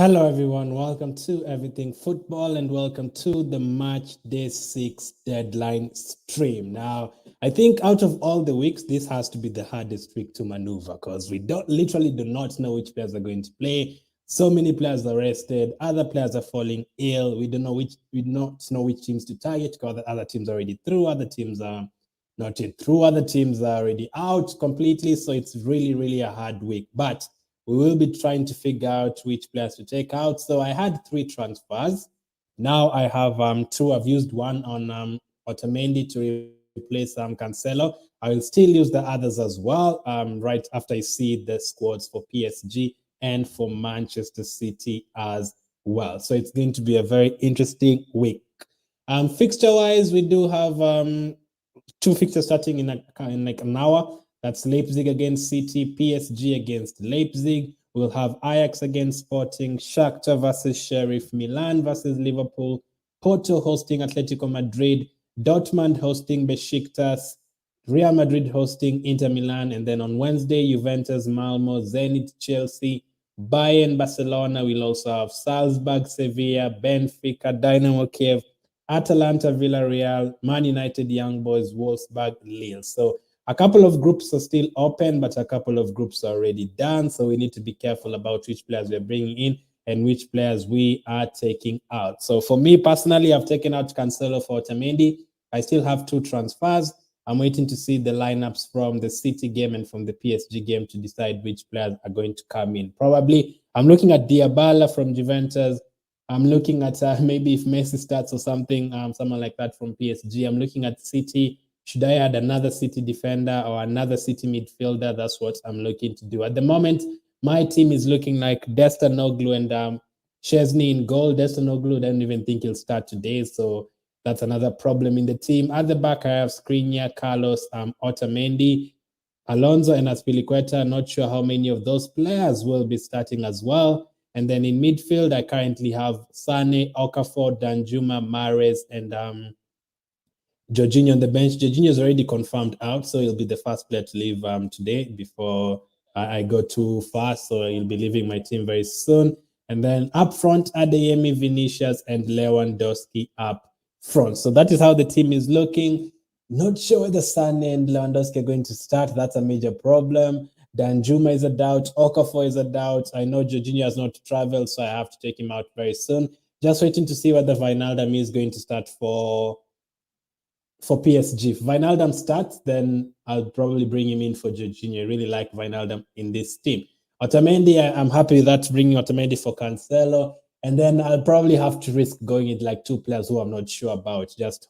Hello, everyone. Welcome to Everything Football and welcome to the Match Day 6 deadline stream. Now, I think out of all the weeks, this has to be the hardest week to maneuver because we literally do not know which players are going to play. So many players are rested. Other players are falling ill. We don't know which teams to target because other teams are already through. Other teams are not yet through. Other teams are already out completely. So it's really a hard week. But we will be trying to figure out which players to take out. So I had 3 transfers. Now I have 2. I've used one on Otamendi to replace Cancelo. I will still use the others as well right after I see the squads for PSG and for Manchester City as well. So it's going to be a very interesting week. Fixture-wise, we do have 2 fixtures starting in like an hour. That's Leipzig against City, PSG against Leipzig. We'll have Ajax against Sporting, Shakhtar versus Sheriff, Milan versus Liverpool, Porto hosting Atletico Madrid, Dortmund hosting Besiktas, Real Madrid hosting Inter Milan, and then on Wednesday, Juventus, Malmo, Zenit, Chelsea, Bayern, Barcelona. We'll also have Salzburg, Sevilla, Benfica, Dynamo, Kyiv, Atalanta, Villarreal, Man United, Young Boys, Wolfsburg, Lille. So a couple of groups are still open, but a couple of groups are already done. So we need to be careful about which players we're bringing in and which players we are taking out. So for me personally, I've taken out Cancelo for Otamendi. I still have 2 transfers. I'm waiting to see the lineups from the City game and from the PSG game to decide which players are going to come in. Probably, I'm looking at Dybala from Juventus. I'm looking at maybe if Messi starts or something, someone like that from PSG. I'm looking at City. Should I add another City defender or another City midfielder? That's what I'm looking to do. At the moment, my team is looking like Destinoglu and Chesney in goal. Destinoglu, I don't even think he'll start today, so that's another problem in the team. At the back, I have Skriniar, Carlos, Otamendi, Alonso, and Azpilicueta. Not sure how many of those players will be starting as well. And then in midfield, I currently have Sane, Okafor, Danjuma, Mahrez, and Jorginho on the bench. Jorginho is already confirmed out, so he'll be the first player to leave today before I go too fast. So he'll be leaving my team very soon. And then up front, Adeyemi, Vinicius, and Lewandowski up front. So that is how the team is looking. Not sure whether Sane and Lewandowski are going to start. That's a major problem. Danjuma is a doubt. Okafor is a doubt. I know Jorginho has not traveled, so I have to take him out very soon. Just waiting to see whether Wijnaldum is going to start for PSG. If Wijnaldum starts, then I'll probably bring him in for Jorginho. I really like Wijnaldum in this team. Otamendi, I'm happy with that, bringing Otamendi for Cancelo. And then I'll probably have to risk going with like 2 players who I'm not sure about. Just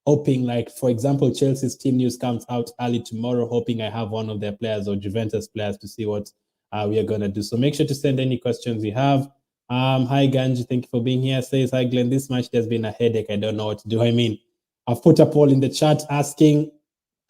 hoping, like, for example, Chelsea's team news comes out early tomorrow, hoping I have one of their players or Juventus players to see what we are going to do. So make sure to send any questions you have. Hi, Ganji. Thank you for being here. Says, hi, Glenn. This match has been a headache. I don't know what to do. I mean, I've put a poll in the chat asking,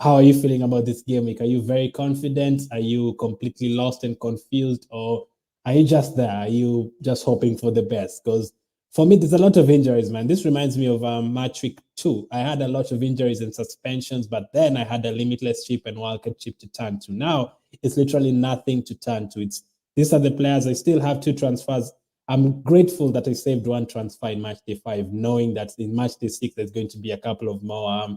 how are you feeling about this game week? Are you very confident? Are you completely lost and confused? Or are you just there? Are you just hoping for the best? Because for me, there's a lot of injuries, man. This reminds me of match week 2. I had a lot of injuries and suspensions, but then I had a limitless chip and wildcard chip to turn to. Now, it's literally nothing to turn to. These are the players. I still have 2 transfers. I'm grateful that I saved 1 transfer in match day 5, knowing that in match day 6, there's going to be a couple of more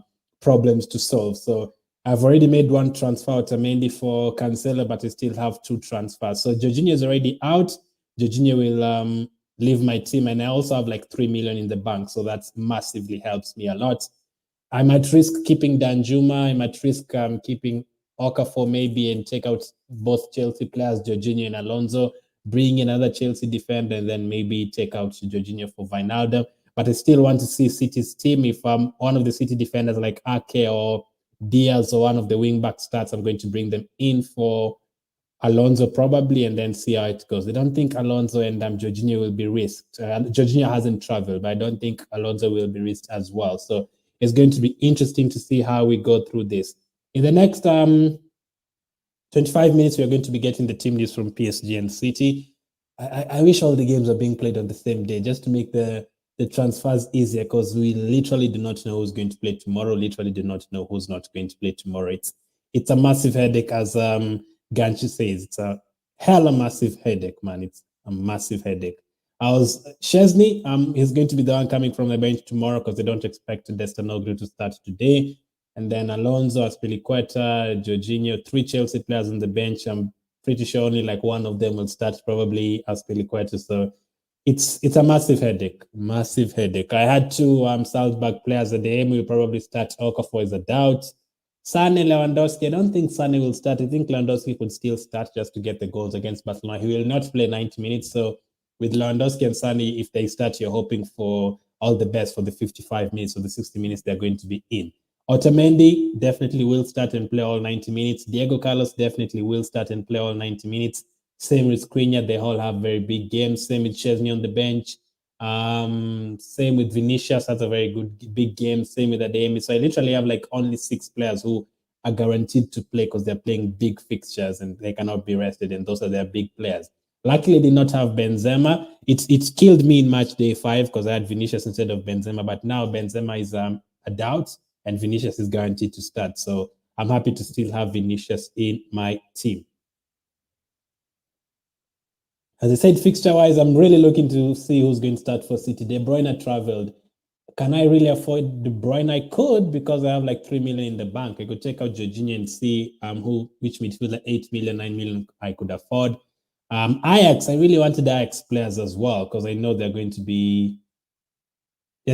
problems to solve. So I've already made 1 transfer to Mendy for Cancelo, but I still have 2 transfers. So Jorginho is already out. Jorginho will leave my team, and I also have like 3 million in the bank. So that massively helps me a lot. I might risk keeping Danjuma. I might risk keeping Okafor maybe and take out both Chelsea players, Jorginho and Alonso, bring in another Chelsea defender, and then maybe take out Jorginho for Wijnaldum. But I still want to see City's team. If one of the City defenders like Ake or Diaz or one of the wing-back starts, I'm going to bring them in for Alonso probably, and then see how it goes. I don't think Alonso and Jorginho will be risked. Jorginho hasn't traveled, but I don't think Alonso will be risked as well. So it's going to be interesting to see how we go through this. In the next 25 minutes, we're going to be getting the team news from PSG and City. I wish all the games are being played on the same day just to make the transfers easier, because we literally do not know who's going to play tomorrow, literally do not know who's not going to play tomorrow. It's a massive headache, as Ganchi says. It's a hella massive headache, man. It's a massive headache. Chesney, he's going to be the one coming from the bench tomorrow because they don't expect Destanoglu to start today. And then Alonso, Aspilicueta, Jorginho, 3 Chelsea players on the bench. I'm pretty sure only like one of them will start, probably Aspilicueta. So it's a massive headache. I had 2 Salzburg players at the aim. Will probably start. Okafor is a doubt. Sane, Lewandowski. I don't think Sane will start. I think Lewandowski could still start just to get the goals against Barcelona. He will not play 90 minutes. So with Lewandowski and Sane, if they start, you're hoping for all the best for the 55 minutes or the 60 minutes they're going to be in. Otamendi definitely will start and play all 90 minutes. Diego Carlos definitely will start and play all 90 minutes. Same with Skriniar. They all have very big games. Same with Chesney on the bench. Same with Vinicius, has a very good big game. Same with Adeyemi. So I literally have like only 6 players who are guaranteed to play because they're playing big fixtures and they cannot be rested, and those are their big players. Luckily, they did not have Benzema. It's killed me in match day 5 because I had Vinicius instead of Benzema. But now Benzema is a doubt, and Vinicius is guaranteed to start. So I'm happy to still have Vinicius in my team. As I said, fixture-wise, I'm really looking to see who's going to start for City. De Bruyne traveled. Can I really afford De Bruyne? I could, because I have like 3 million in the bank. I could take out Jorginho and see which midfielder, 8 million, 9 million I could afford. Ajax, I really wanted Ajax players as well because I know they're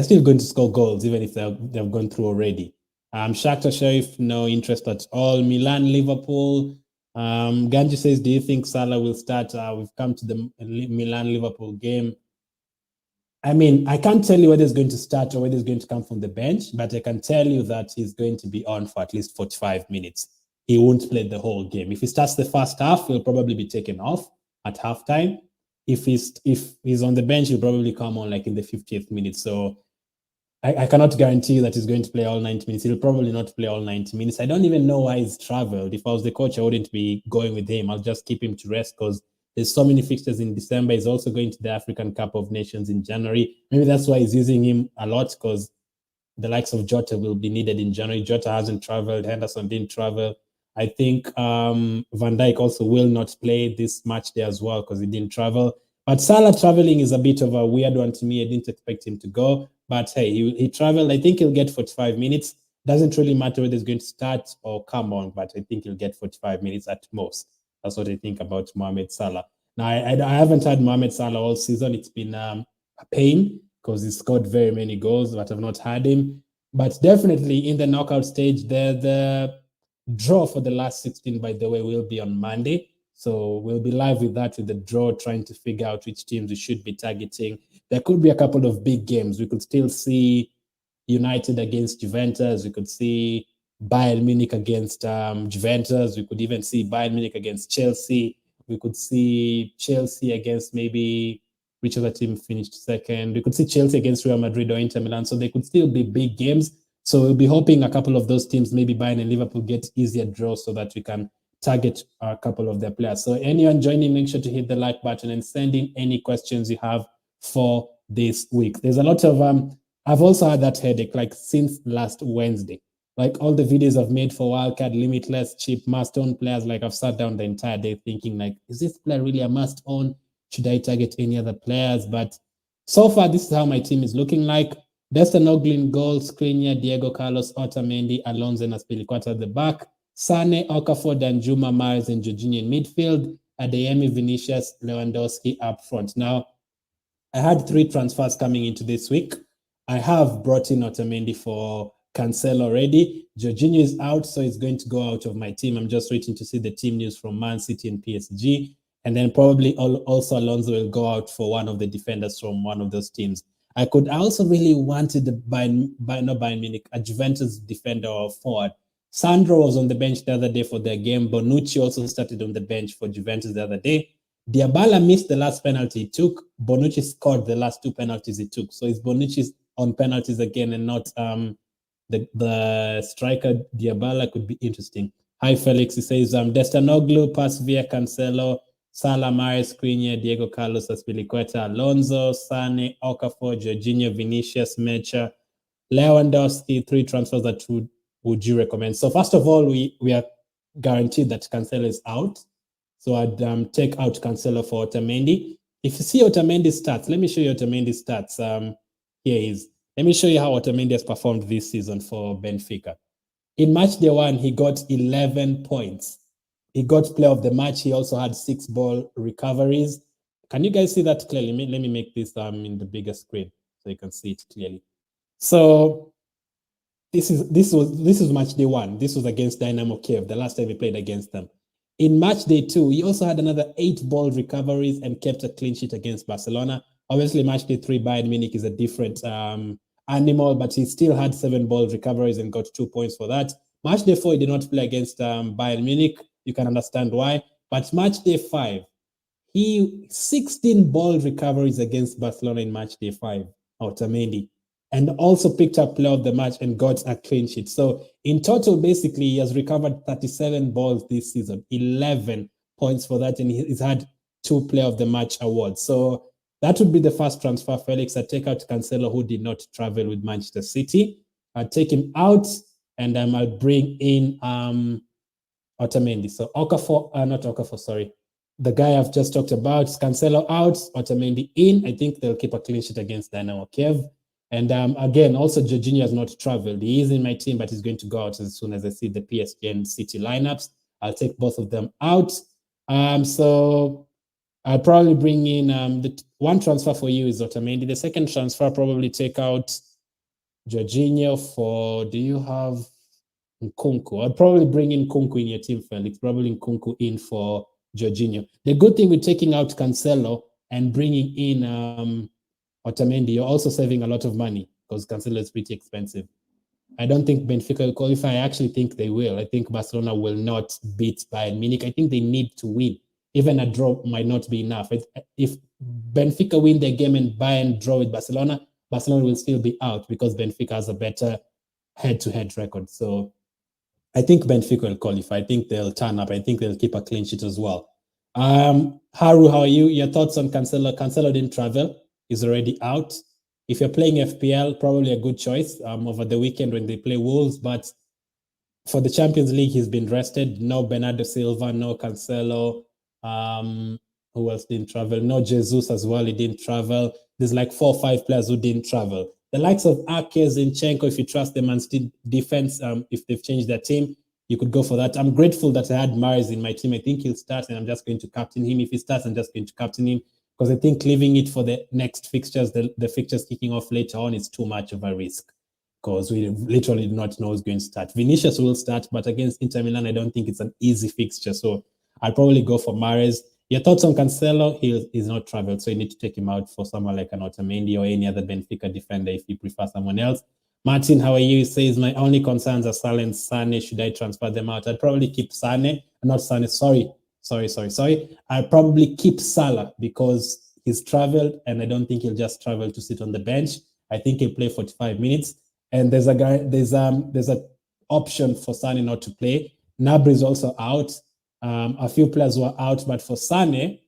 still going to score goals even if they've gone through already. Shakhtar Sheriff, no interest at all. Milan, Liverpool. Ganji says, do you think Salah will start? We've come to the Milan-Liverpool game. I mean, I can't tell you whether he's going to start or whether he's going to come from the bench, but I can tell you that he's going to be on for at least 45 minutes. He won't play the whole game. If he starts the first half, he'll probably be taken off at halftime. If he's on the bench, he'll probably come on like in the 50th minute. So I cannot guarantee that he's going to play all 90 minutes. He'll probably not play all 90 minutes. I don't even know why he's traveled. If I was the coach, I wouldn't be going with him. I'll just keep him to rest because there's so many fixtures in December. He's also going to the African Cup of Nations in January. Maybe that's why he's using him a lot, because the likes of Jota will be needed in January. Jota hasn't traveled. Henderson didn't travel. I think Van Dijk also will not play this match day as well because he didn't travel. But Salah traveling is a bit of a weird one to me. I didn't expect him to go. But hey, he traveled. I think he'll get 45 minutes. Doesn't really matter whether he's going to start or come on, but I think he'll get 45 minutes at most. That's what I think about Mohamed Salah. Now, I haven't had Mohamed Salah all season. It's been a pain because he scored very many goals, but I've not had him. But definitely in the knockout stage, the draw for the last 16, by the way, will be on Monday. So we'll be live with that, with the draw, trying to figure out which teams we should be targeting. There could be a couple of big games. We could still see United against Juventus. We could see Bayern Munich against Juventus. We could even see Bayern Munich against Chelsea. We could see Chelsea against maybe which other team finished second. We could see Chelsea against Real Madrid or Inter Milan. So they could still be big games. So we'll be hoping a couple of those teams, maybe Bayern and Liverpool, get easier draws so that we can target a couple of their players. So anyone joining, make sure to hit the like button and send in any questions you have for this week. There's a lot of I've also had that headache like since last Wednesday. Like all the videos I've made for Wildcard, Limitless, Cheap, Must-Own players, like I've sat down the entire day thinking like, is this player really a must-own? Should I target any other players? But so far, this is how my team is looking like. Destanoglu in goal, Skriniar, Diego Carlos, Otamendi, Alonso, and Aspilicueta at the back. Sane, Okafor, Danjuma, Mahrez, and Jorginho in midfield. Adeyemi, Vinicius, Lewandowski up front. Now, I had 3 transfers coming into this week. I have brought in Otamendi for Cancelo already. Jorginho is out, so he's going to go out of my team. I'm just waiting to see the team news from Man City and PSG. And then probably also Alonso will go out for one of the defenders from one of those teams. I also really wanted a Juventus defender or forward. Sandro was on the bench the other day for their game. Bonucci also started on the bench for Juventus the other day. Dybala missed the last penalty he took. Bonucci scored the last 2 penalties he took. So it's Bonucci on penalties again and not the striker Dybala. Could be interesting. Hi, Felix. He says, Destanoglu, pass via Cancelo, Salah, Mahrez, Skriniar, Diego Carlos, Aspilicueta, Alonso, Sane, Okafor, Jorginho, Vinicius, Mecha, Lewandowski. 3 transfers that would you recommend? So first of all, we are guaranteed that Cancelo is out. So I'd take out Cancelo for Otamendi. If you see Otamendi's stats, let me show you Otamendi's stats. Here he is. Let me show you how Otamendi has performed this season for Benfica. In match day 1, he got 11 points. He got player of the match. He also had 6 ball recoveries. Can you guys see that clearly? Let me make this in the bigger screen so you can see it clearly. So this was match day 1. This was against Dynamo Kyiv, the last time he played against them. In match day 2, he also had another 8 ball recoveries and kept a clean sheet against Barcelona. Obviously, match day 3, Bayern Munich is a different animal, but he still had 7 ball recoveries and got 2 points for that. Match day 4, he did not play against Bayern Munich. You can understand why. But match day 5, he 16 ball recoveries against Barcelona in match day 5, Otamendi, and also picked up player of the match and got a clean sheet. So in total, basically, he has recovered 37 balls this season, 11 points for that, and he's had 2 player of the match awards. So that would be the first transfer, Felix. I'd take out Cancelo, who did not travel with Manchester City. I'd take him out, and I'll bring in Otamendi. So not Okafor, sorry. The guy I've just talked about, Cancelo out, Otamendi in. I think they'll keep a clean sheet against Dynamo Kyiv. And again, also Jorginho has not traveled. He is in my team, but he's going to go out as soon as I see the PSG and City lineups. I'll take both of them out. So I'll probably bring in the one transfer for you is Otamendi. The second transfer, probably take out Jorginho for, do you have Nkunku? I'll probably bring in Nkunku in your team, Felix. Probably Nkunku in for Jorginho. The good thing with taking out Cancelo and bringing in Otamendi, you're also saving a lot of money because Cancelo is pretty expensive. I don't think Benfica will qualify. I actually think they will. I think Barcelona will not beat Bayern Munich. I think they need to win. Even a draw might not be enough. If Benfica win their game and Bayern draw with Barcelona, Barcelona will still be out because Benfica has a better head-to-head record. So I think Benfica will qualify. I think they'll turn up. I think they'll keep a clean sheet as well. Haru, how are you? Your thoughts on Cancelo? Cancelo didn't travel. He's already out. If you're playing FPL, probably a good choice over the weekend when they play Wolves. But for the Champions League, he's been rested. No Bernardo Silva, no Cancelo. Who else didn't travel? No Jesus as well. He didn't travel. There's like 4 or 5 players who didn't travel. The likes of Ake, Zinchenko, if you trust them and still defense, if they've changed their team, you could go for that. I'm grateful that I had Mahrez in my team. I think he'll start, and I'm just going to captain him. If he starts, I'm just going to captain him because I think leaving it for the next fixtures, the fixtures kicking off later on, is too much of a risk because we literally do not know who's going to start. Vinicius will start, but against Inter Milan, I don't think it's an easy fixture. So I'll probably go for Mahrez. Your thoughts on Cancelo? He's not traveled, so you need to take him out for someone like an Otamendi or any other Benfica defender if you prefer someone else. Martin, how are you? He says, my only concerns are Salah and Sane. Should I transfer them out? I'd probably keep Sane. Not Sane, sorry. I'd probably keep Salah because he's traveled, and I don't think he'll just travel to sit on the bench. I think he'll play 45 minutes. And there's an option for Sane not to play. Gnabry is also out. A few players were out, but for Sane,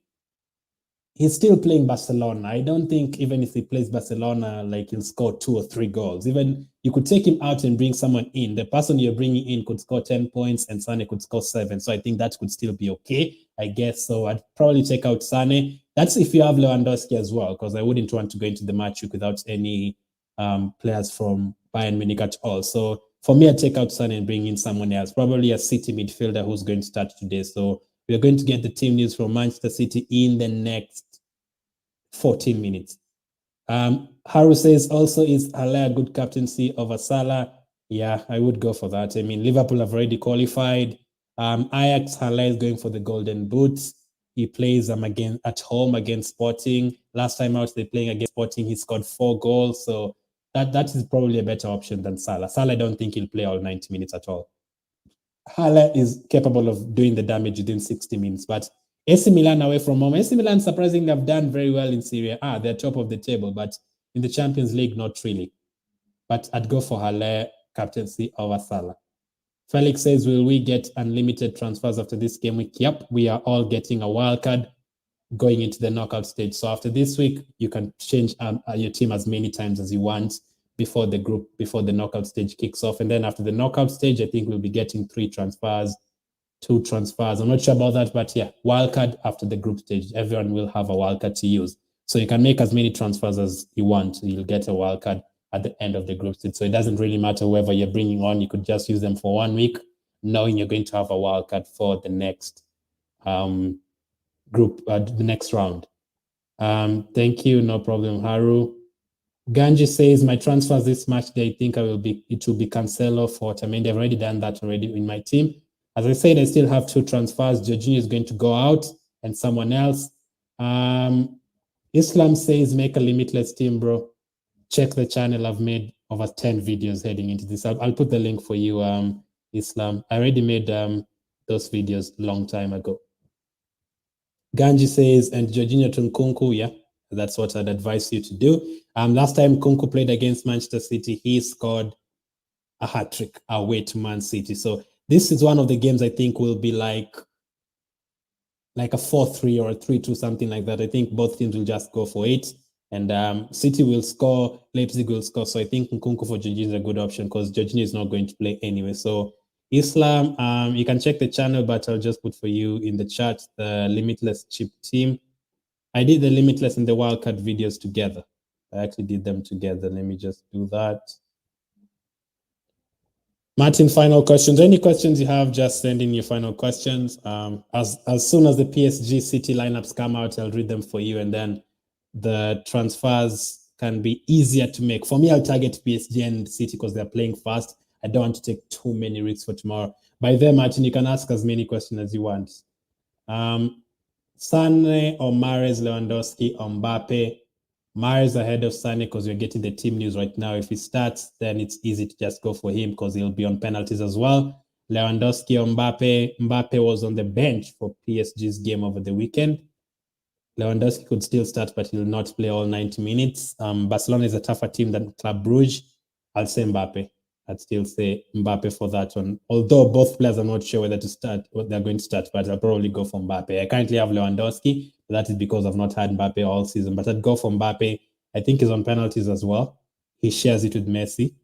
he's still playing Barcelona. I don't think even if he plays Barcelona, like he'll score 2 or 3 goals. Even you could take him out and bring someone in. The person you're bringing in could score 10 points and Sane could score 7. So I think that could still be okay, I guess. So I'd probably take out Sane. That's if you have Lewandowski as well, because I wouldn't want to go into the match week without any players from Bayern Munich at all. So for me, I'd take out Sane and bring in someone else, probably a City midfielder who's going to start today. So we're going to get the team news from Manchester City in the next 14 minutes. Haru says, also, is Haller a good captaincy over Salah? Yeah, I would go for that. I mean, Liverpool have already qualified. Ajax, Haller is going for the Golden Boots. He plays again at home against Sporting. Last time out, they're playing against Sporting. He scored 4 goals. So that is probably a better option than Salah. Salah, I don't think he'll play all 90 minutes at all. Haller is capable of doing the damage within 60 minutes. But AC Milan away from home. AC Milan, surprisingly, have done very well in Serie A. They're top of the table, but in the Champions League, not really. But I'd go for Haller captaincy over Salah. Felix says, will we get unlimited transfers after this game week? Yep, we are all getting a wild card going into the knockout stage. So after this week, you can change your team as many times as you want before the knockout stage kicks off. And then after the knockout stage, I think we'll be getting 3 transfers 2 transfers. I'm not sure about that, but yeah, wildcard after the group stage. Everyone will have a wildcard to use. So you can make as many transfers as you want. You'll get a wildcard at the end of the group stage. So it doesn't really matter whoever you're bringing on. You could just use them for 1 week, knowing you're going to have a wildcard for the next group, the next round. Thank you, no problem, Haru. Ganji says, my transfers this match day, I think it will be Cancelo for Otamendi. I've already done that already in my team. As I said, I still have 2 transfers. Jorginho is going to go out and someone else. Islam says, make a limitless team, bro. Check the channel. I've made over 10 videos heading into this. I'll put the link for you, Islam. I already made those videos long time ago. Ganji says, and Jorginho to Nkunku, yeah, that's what I'd advise you to do. Last time Nkunku played against Manchester City, he scored a hat-trick away to Man City. So this is one of the games I think will be like a 4-3 or a 3-2, something like that. I think both teams will just go for 8. And City will score, Leipzig will score. So I think Nkunku for Jorginho is a good option because Jorginho is not going to play anyway. So Islam, you can check the channel, but I'll just put for you in the chat the Limitless Chip team. I did the Limitless and the Wildcard videos together. I actually did them together. Let me just do that. Martin, final questions. Any questions you have, just send in your final questions. As soon as the PSG City lineups come out, I'll read them for you, and then the transfers can be easier to make. For me, I'll target PSG and City because they're playing fast. I don't want to take too many risks for tomorrow. By then, Martin, you can ask as many questions as you want. Sane or Mahrez, Lewandowski or Mbappe? Mahrez ahead of Sane because you're getting the team news right now. If he starts, then it's easy to just go for him because he'll be on penalties as well. Lewandowski or Mbappe? Mbappe was on the bench for PSG's game over the weekend. Lewandowski could still start, but he'll not play all 90 minutes. Barcelona is a tougher team than Club Brugge. I'll say Mbappe. I'd still say Mbappe for that one. Although both players are not sure whether to start, what they're going to start, but I'll probably go for Mbappe. I currently have Lewandowski. That is because I've not had Mbappe all season, but I'd go for Mbappe. I think he's on penalties as well. He shares it with Messi.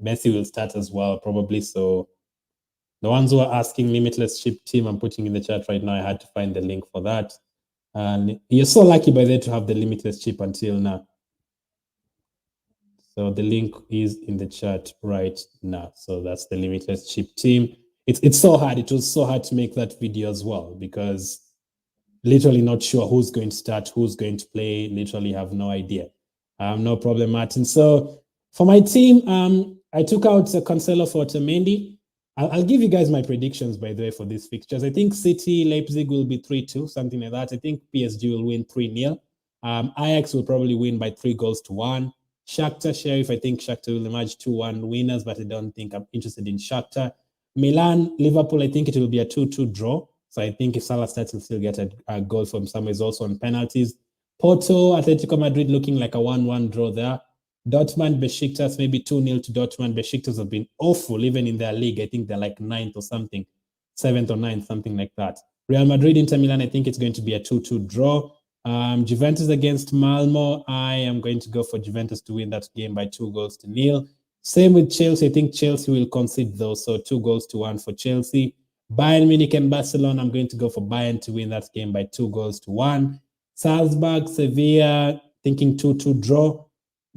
Messi will start as well, probably. So the ones who are asking Limitless Chip team, I'm putting in the chat right now. I had to find the link for that. And you're so lucky by there to have the Limitless Chip until now. So the link is in the chat right now. So that's the Limitless Chip team. It's so hard. It was so hard to make that video as well because literally not sure who's going to start, who's going to play. Literally have no idea. No problem, Martin. So for my team, I took out Cancelo for Otamendi. I'll give you guys my predictions, by the way, for these fixtures. I think City, Leipzig will be 3-2, something like that. I think PSG will win 3-0. Ajax will probably win by 3-1. Shakhtar, Sheriff, I think Shakhtar will emerge 2-1 winners, but I don't think I'm interested in Shakhtar. Milan, Liverpool, I think it will be a 2-2 draw. So I think if Salah starts, he'll still get a goal from somewhere. He's also on penalties. Porto, Atletico Madrid looking like a 1-1 draw there. Dortmund, Besiktas, maybe 2-0 to Dortmund. Besiktas have been awful, even in their league. I think they're like 9th or something, 7th or 9th, something like that. Real Madrid, Inter Milan, I think it's going to be a 2-2 draw. Juventus against Malmo, I am going to go for Juventus to win that game by 2-0. Same with Chelsea. I think Chelsea will concede those, so 2-1 for Chelsea. Bayern Munich and Barcelona, I'm going to go for Bayern to win that game by 2-1. Salzburg, Sevilla, thinking 2-2 draw.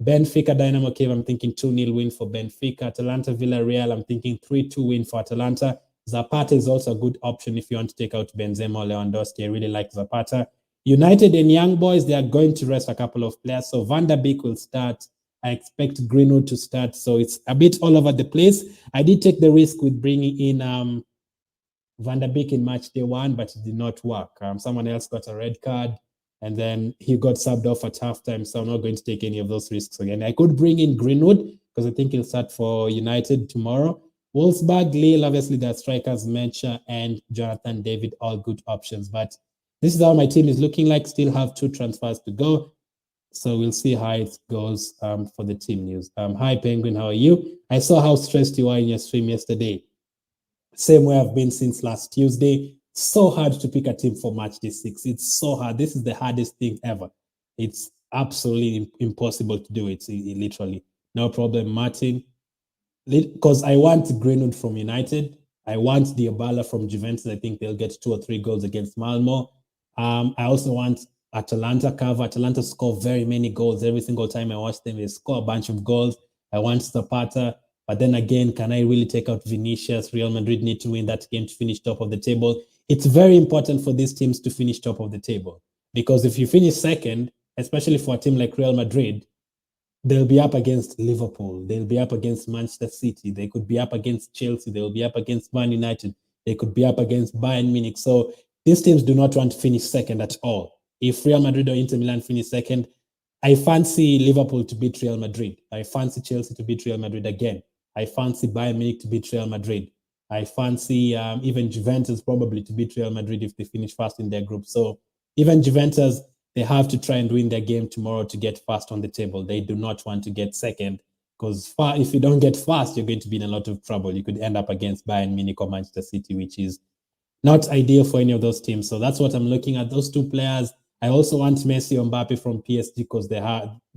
Benfica, Dynamo Kyiv, I'm thinking 2-0 win for Benfica. Atalanta, Villarreal, I'm thinking 3-2 win for Atalanta. Zapata is also a good option if you want to take out Benzema or Lewandowski. I really like Zapata. United and Young Boys, they are going to rest a couple of players. So Van der Beek will start. I expect Greenwood to start. So it's a bit all over the place. I did take the risk with bringing in Van der Beek in match day 1, but it did not work. Someone else got a red card, and then he got subbed off at halftime. So I'm not going to take any of those risks again. I could bring in Greenwood because I think he'll start for United tomorrow. Wolfsburg, Lille, obviously their strikers, Mencha and Jonathan David, all good options. But this is how my team is looking like. Still have 2 transfers to go. So we'll see how it goes for the team news. Hi, Penguin, how are you? I saw how stressed you were in your stream yesterday. Same way I've been since last Tuesday. So hard to pick a team for match day 6. It's so hard. This is the hardest thing ever. It's absolutely impossible to do it, literally. No problem, Martin. Because I want Greenwood from United. I want Dybala from Juventus. I think they'll get 2 or 3 goals against Malmo. I also want Atalanta cover. Atalanta score very many goals every single time I watch them. They score a bunch of goals. I want Zapata. But then again, can I really take out Vinicius? Real Madrid need to win that game to finish top of the table. It's very important for these teams to finish top of the table. Because if you finish second, especially for a team like Real Madrid, they'll be up against Liverpool. They'll be up against Manchester City. They could be up against Chelsea. They'll be up against Man United. They could be up against Bayern Munich. So these teams do not want to finish second at all. If Real Madrid or Inter Milan finish second, I fancy Liverpool to beat Real Madrid. I fancy Chelsea to beat Real Madrid again. I fancy Bayern Munich to beat Real Madrid. I fancy even Juventus probably to beat Real Madrid if they finish first in their group. So even Juventus, they have to try and win their game tomorrow to get first on the table. They do not want to get second because if you don't get first, you're going to be in a lot of trouble. You could end up against Bayern Munich or Manchester City, which is not ideal for any of those teams. So that's what I'm looking at, those 2 players. I also want Messi or Mbappe from PSG because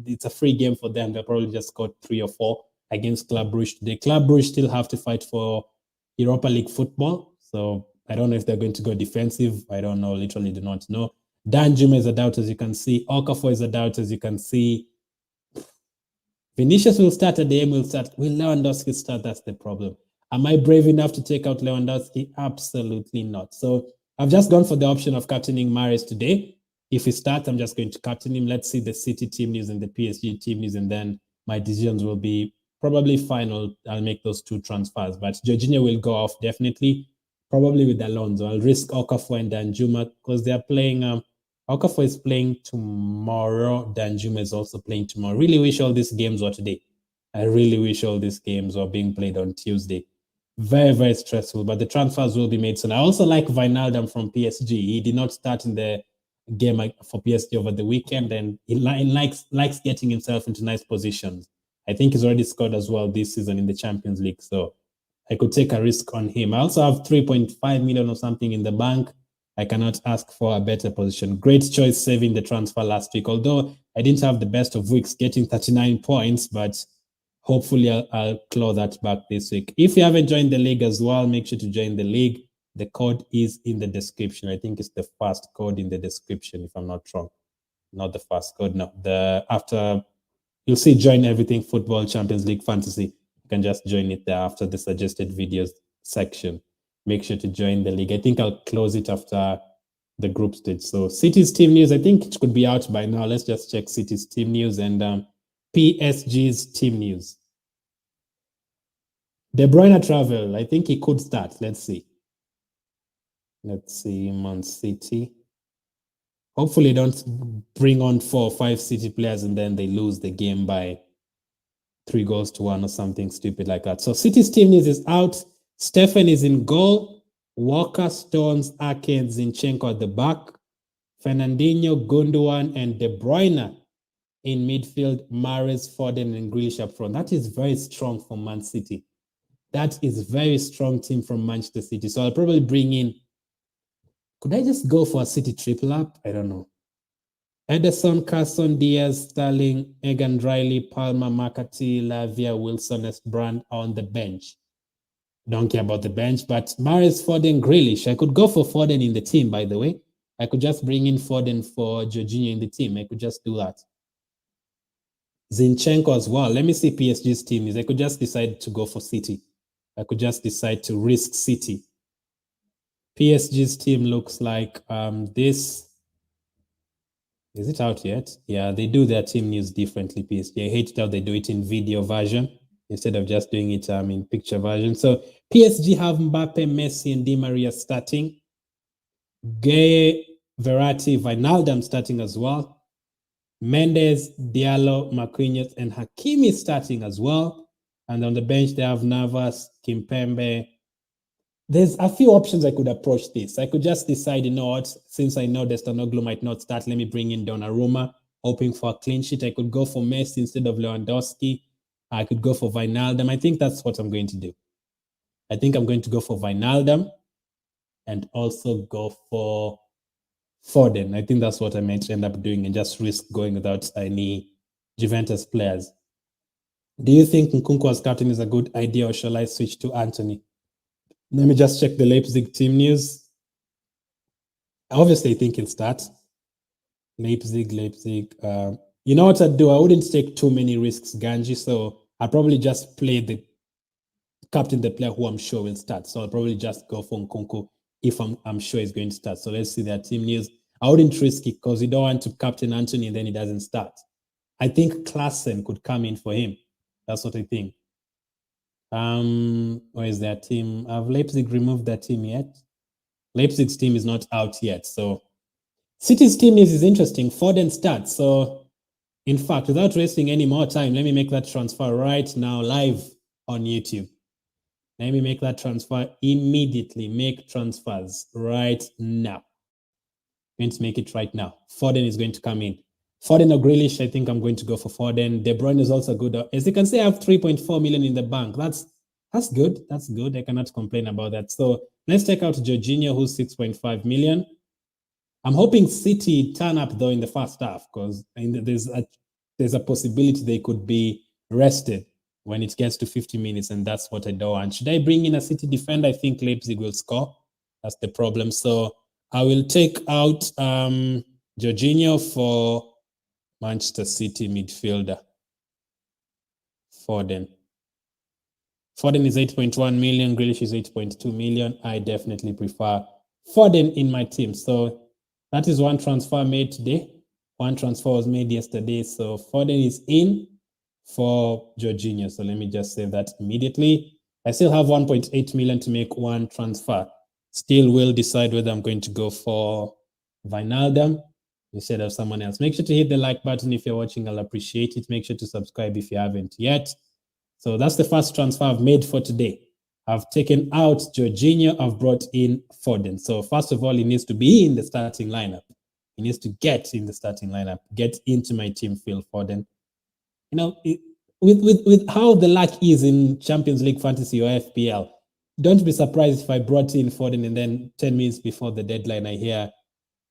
it's a free game for them. They'll probably just score 3 or 4 against Club Brugge today. Club Brugge still have to fight for Europa League football. So I don't know if they're going to go defensive. I don't know, literally do not know. Danjuma is a doubt, as you can see. Okafor is a doubt, as you can see. Vinicius will start at the aim, will Lewandowski start? That's the problem. Am I brave enough to take out Lewandowski? Absolutely not. So I've just gone for the option of captaining Mahrez today. If he starts, I'm just going to captain him. Let's see the City team news and the PSG team news, and then my decisions will be probably final. I'll make those 2 transfers, but Jorginho will go off definitely, probably with Alonso. I'll risk Okafor and Danjuma because they're playing... Okafor is playing tomorrow. Danjuma is also playing tomorrow. Really wish all these games were today. I really wish all these games were being played on Tuesday. Very, very stressful, but the transfers will be made soon. I also like Wijnaldum from PSG. He did not start in the game for PSG over the weekend, and he likes getting himself into nice positions. I think he's already scored as well this season in the Champions League, so I could take a risk on him. I also have 3.5 million or something in the bank. I cannot ask for a better position. Great choice saving the transfer last week, although I didn't have the best of weeks, getting 39 points, but hopefully I'll claw that back this week. If you haven't joined the league as well, make sure to join the league. The code is in the description. I think it's the first code in the description, if I'm not wrong. Not the first code, no. You'll see join everything football, Champions League, fantasy. You can just join it there after the suggested videos section. Make sure to join the league. I think I'll close it after the group stage. So City's team news, I think it could be out by now. Let's just check City's team news and PSG's team news. De Bruyne travel. I think he could start. Let's see. Let's see, Man City. Hopefully don't bring on 4 or 5 City players and then they lose the game by 3-1 or something stupid like that. So City's team news is out. Stefan is in goal. Walker, Stones, Ake, and Zinchenko at the back. Fernandinho, Gundogan, and De Bruyne in midfield. Mahrez, Foden, and Grealish up front. That is very strong for Man City. That is a very strong team from Manchester City. So I'll probably bring in... Could I just go for a City triple up? I don't know. Ederson, Carson, Diaz, Sterling, Egan, Riley, Palmer, McAtee, Lavia, Wilson, Brand on the bench. Don't care about the bench, but Mahrez, Foden, Grealish. I could go for Foden in the team, by the way. I could just bring in Foden for Jorginho in the team. I could just do that. Zinchenko as well. Let me see PSG's team is. I could just decide to go for City. I could just decide to risk City. PSG's team looks like this. Is it out yet? Yeah, they do their team news differently, PSG. I hate it how they do it in video version instead of just doing it in picture version. So PSG have Mbappe, Messi, and Di Maria starting. Gueye, Verratti, Wijnaldum starting as well. Mendes, Diallo, Marquinhos, and Hakimi starting as well. And on the bench, they have Navas, Kimpembe. There's a few options I could approach this. I could just decide, you know what, since I know Destanoglu might not start, let me bring in Donnarumma, hoping for a clean sheet. I could go for Messi instead of Lewandowski. I could go for Wijnaldum. I think that's what I'm going to do. I think I'm going to go for Wijnaldum and also go for Foden. I think that's what I might end up doing and just risk going without any Juventus players. Do you think Nkunku as captain is a good idea, or shall I switch to Anthony? Let me just check the Leipzig team news. Obviously, I think he'll start. Leipzig. You know what I'd do? I wouldn't take too many risks, Ganji. So I'll probably just play the captain, the player who I'm sure will start. So I'll probably just go for Nkunku if I'm sure he's going to start. So let's see their team news. I wouldn't risk it because you don't want to captain Anthony and then he doesn't start. I think Klaassen could come in for him. That's what I think. Where is their team? Have Leipzig removed their team yet? Leipzig's team is not out yet. So City's team is interesting. Foden starts. So in fact, without wasting any more time, let me make that transfer right now live on YouTube. Let me make that transfer immediately. Make transfers right now. I'm going to make it right now. Foden is going to come in. Foden or Grealish, I think I'm going to go for Foden. De Bruyne is also good. As you can see, I have 3.4 million in the bank. That's good. That's good. I cannot complain about that. So let's take out Jorginho, who's 6.5 million. I'm hoping City turn up though in the first half because there's a possibility they could be rested when it gets to 50 minutes, and that's what I don't want. Should I bring in a City defender? I think Leipzig will score. That's the problem. So I will take out Jorginho for Manchester City midfielder. Foden. Foden is 8.1 million. Grealish is 8.2 million. I definitely prefer Foden in my team. So that is one transfer made today. One transfer was made yesterday. So Foden is in for Jorginho. So let me just save that immediately. I still have 1.8 million to make one transfer. Still will decide whether I'm going to go for Wijnaldum instead of someone else. Make sure to hit the like button if you're watching. I'll appreciate it. Make sure to subscribe if you haven't yet. So that's the first transfer I've made for today. I've taken out Jorginho. I've brought in Foden. So first of all, he needs to be in the starting lineup. He needs to get in the starting lineup, get into my team, Phil Foden. You know, with how the luck is in Champions League Fantasy or FPL, don't be surprised if I brought in Foden and then 10 minutes before the deadline, I hear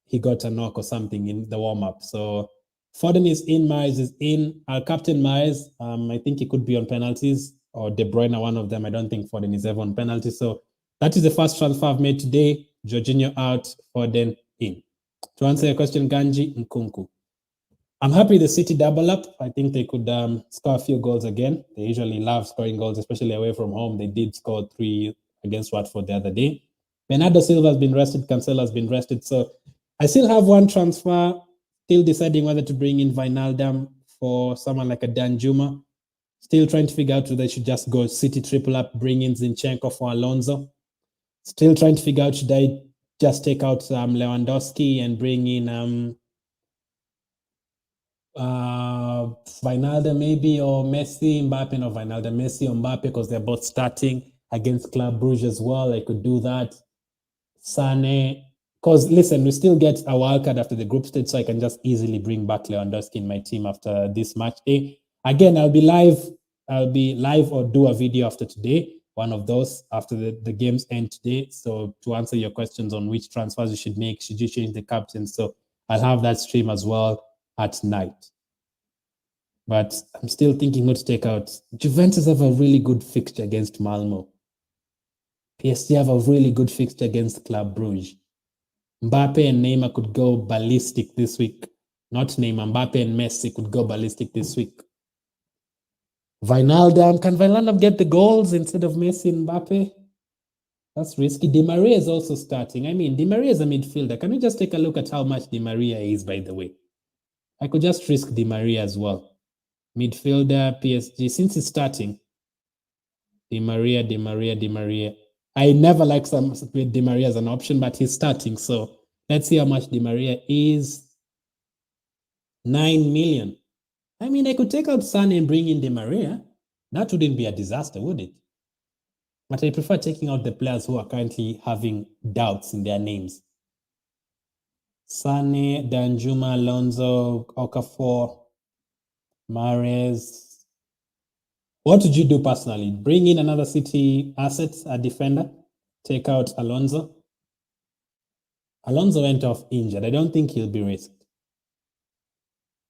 he got a knock or something in the warm-up. So Foden is in, Myers is in. I'll captain Myers. I think he could be on penalties or De Bruyne, one of them. I don't think Foden is ever on penalties. So that is the first transfer I've made today. Jorginho out, Foden in. To answer your question, Ganji, Nkunku. I'm happy the City double up. I think they could score a few goals again. They usually love scoring goals, especially away from home. They did score 3 against Watford the other day. Bernardo Silva has been rested. Cancelo has been rested. So I still have one transfer, still deciding whether to bring in Wijnaldum for someone like a Danjuma. Still trying to figure out whether I should just go City triple up, bring in Zinchenko for Alonso. Still trying to figure out, should I just take out Lewandowski and bring in Wijnaldum maybe, or Messi, Mbappe, no, Wijnaldum, Messi or Mbappe, because they're both starting against Club Brugge as well. I could do that. Sane, because listen, we still get a wild card after the group stage, so I can just easily bring back Lewandowski in my team after this match day. Again, I'll be live or do a video after today, one of those after the games end today. So to answer your questions on which transfers you should make, should you change the captain? So I'll have that stream as well at night. But I'm still thinking what to take out. Juventus have a really good fixture against Malmo. PSG have a really good fixture against Club Brugge. Mbappe and Neymar could go ballistic this week. Not Neymar, Mbappe and Messi could go ballistic this week. Wijnaldum, can Wijnaldum get the goals instead of Messi and Mbappe? That's risky. Di Maria is also starting. I mean, Di Maria is a midfielder. Can we just take a look at how much Di Maria is, by the way? I could just risk Di Maria as well. Midfielder, PSG, since it's starting. Di Maria. I never like Di Maria as an option, but he's starting. So let's see how much Di Maria is. 9 million. I mean, I could take out Sane and bring in Di Maria. That wouldn't be a disaster, would it? But I prefer taking out the players who are currently having doubts in their names. Sane, Danjuma, Alonso, Okafor, Mahrez. What would you do personally? Bring in another City asset, a defender, take out Alonso. Alonso went off injured. I don't think he'll be risked.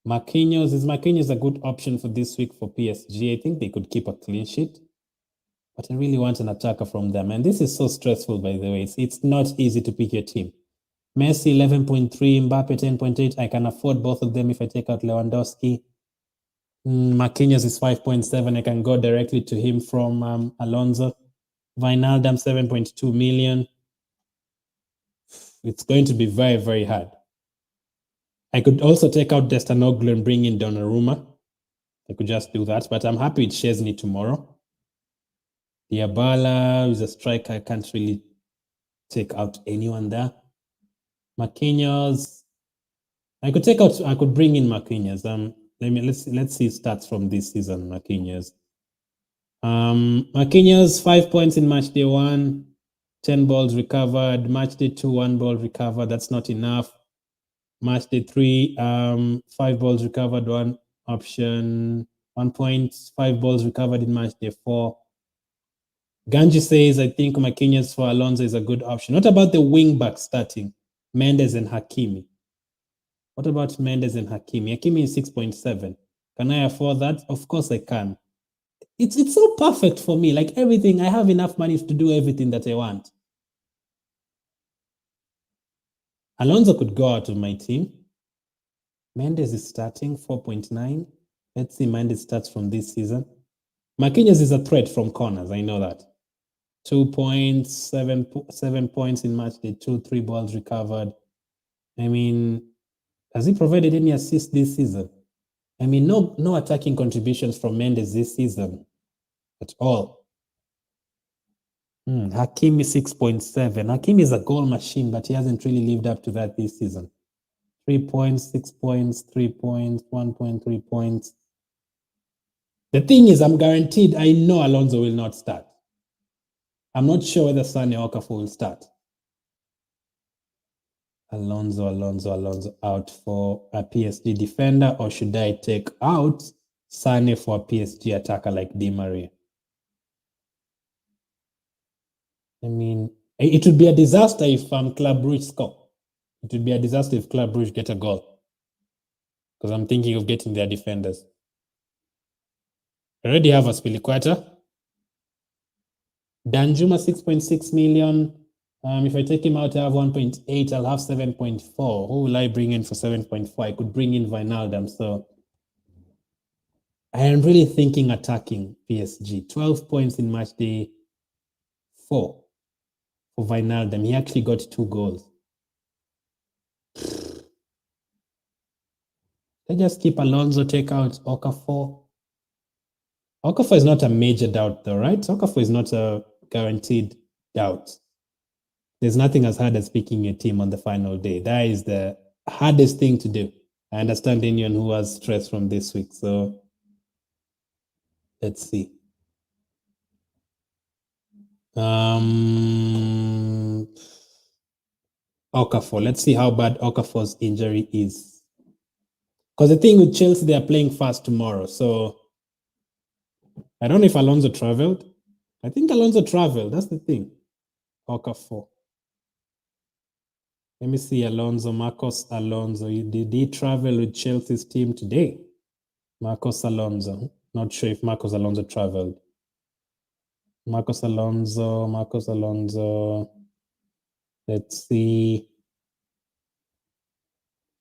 Marquinhos, is Marquinhos a good option for this week for PSG? I think they could keep a clean sheet. But I really want an attacker from them. And this is so stressful, by the way. It's not easy to pick your team. Messi 11.3, Mbappe 10.8. I can afford both of them if I take out Lewandowski. Marquinhos is 5.7. I can go directly to him from Alonso. Wijnaldum 7.2 million. It's going to be very, very hard. I could also take out Destanoglu and bring in Donnarumma. I could just do that, but I'm happy with Chesney tomorrow. Diabala is a striker. I can't really take out anyone there. Marquinhos. I could bring in Marquinhos. Let's see stats from this season. Marquinhos. Marquinhos 5 points in match day 1, 10 balls recovered. Match day 2, 1 ball recovered. That's not enough. Match day 3, 5 balls recovered, 1 option, 1 point, 5 balls recovered in match day 4. Ganji says, I think Marquinhos for Alonso is a good option. What about the wing back starting? Mendes and Hakimi. What about Mendes and Hakimi? Hakimi is 6.7. Can I afford that? Of course I can. It's so perfect for me. Like everything, I have enough money to do everything that I want. Alonso could go out of my team. Mendes is starting 4.9. Let's see Mendes stats from this season. Marquinhos is a threat from corners. I know that. 2 points, 7 points in match day 2, 3 balls recovered. I mean, has he provided any assists this season? I mean, no attacking contributions from Mendes this season at all. Hakimi 6.7. Hakimi is a goal machine, but he hasn't really lived up to that this season. 3 points, 6 points, 3 points, 1.3 points. The thing is, I'm guaranteed, I know Alonso will not start. I'm not sure whether Sane or Okafor will start. Alonso out for a PSG defender, or should I take out Sane for a PSG attacker like Di Maria? I mean, it would be a disaster if Club Brugge score. It would be a disaster if Club Brugge get a goal. Because I'm thinking of getting their defenders. I already have Aspilicueta. Danjuma 6.6 million. If I take him out, I have 1.8. I'll have 7.4. Who will I bring in for 7.4? I could bring in Wijnaldum. So I am really thinking attacking PSG. 12 points in match day 4 for Wijnaldum. He actually got 2 goals. I just keep Alonso, take out Okafor. Okafor is not a major doubt though, right? Okafor is not a guaranteed doubt. There's nothing as hard as picking your team on the final day. That is the hardest thing to do. I understand anyone who has stress from this week. So let's see. Okafor. Let's see how bad Okafor's injury is. Because the thing with Chelsea, they are playing fast tomorrow. So I don't know if Alonso traveled. I think Alonso traveled. That's the thing. Okafor. Let me see Alonso. Marcos Alonso. Did he travel with Chelsea's team today? Marcos Alonso. Not sure if Marcos Alonso traveled. Marcos Alonso. Let's see.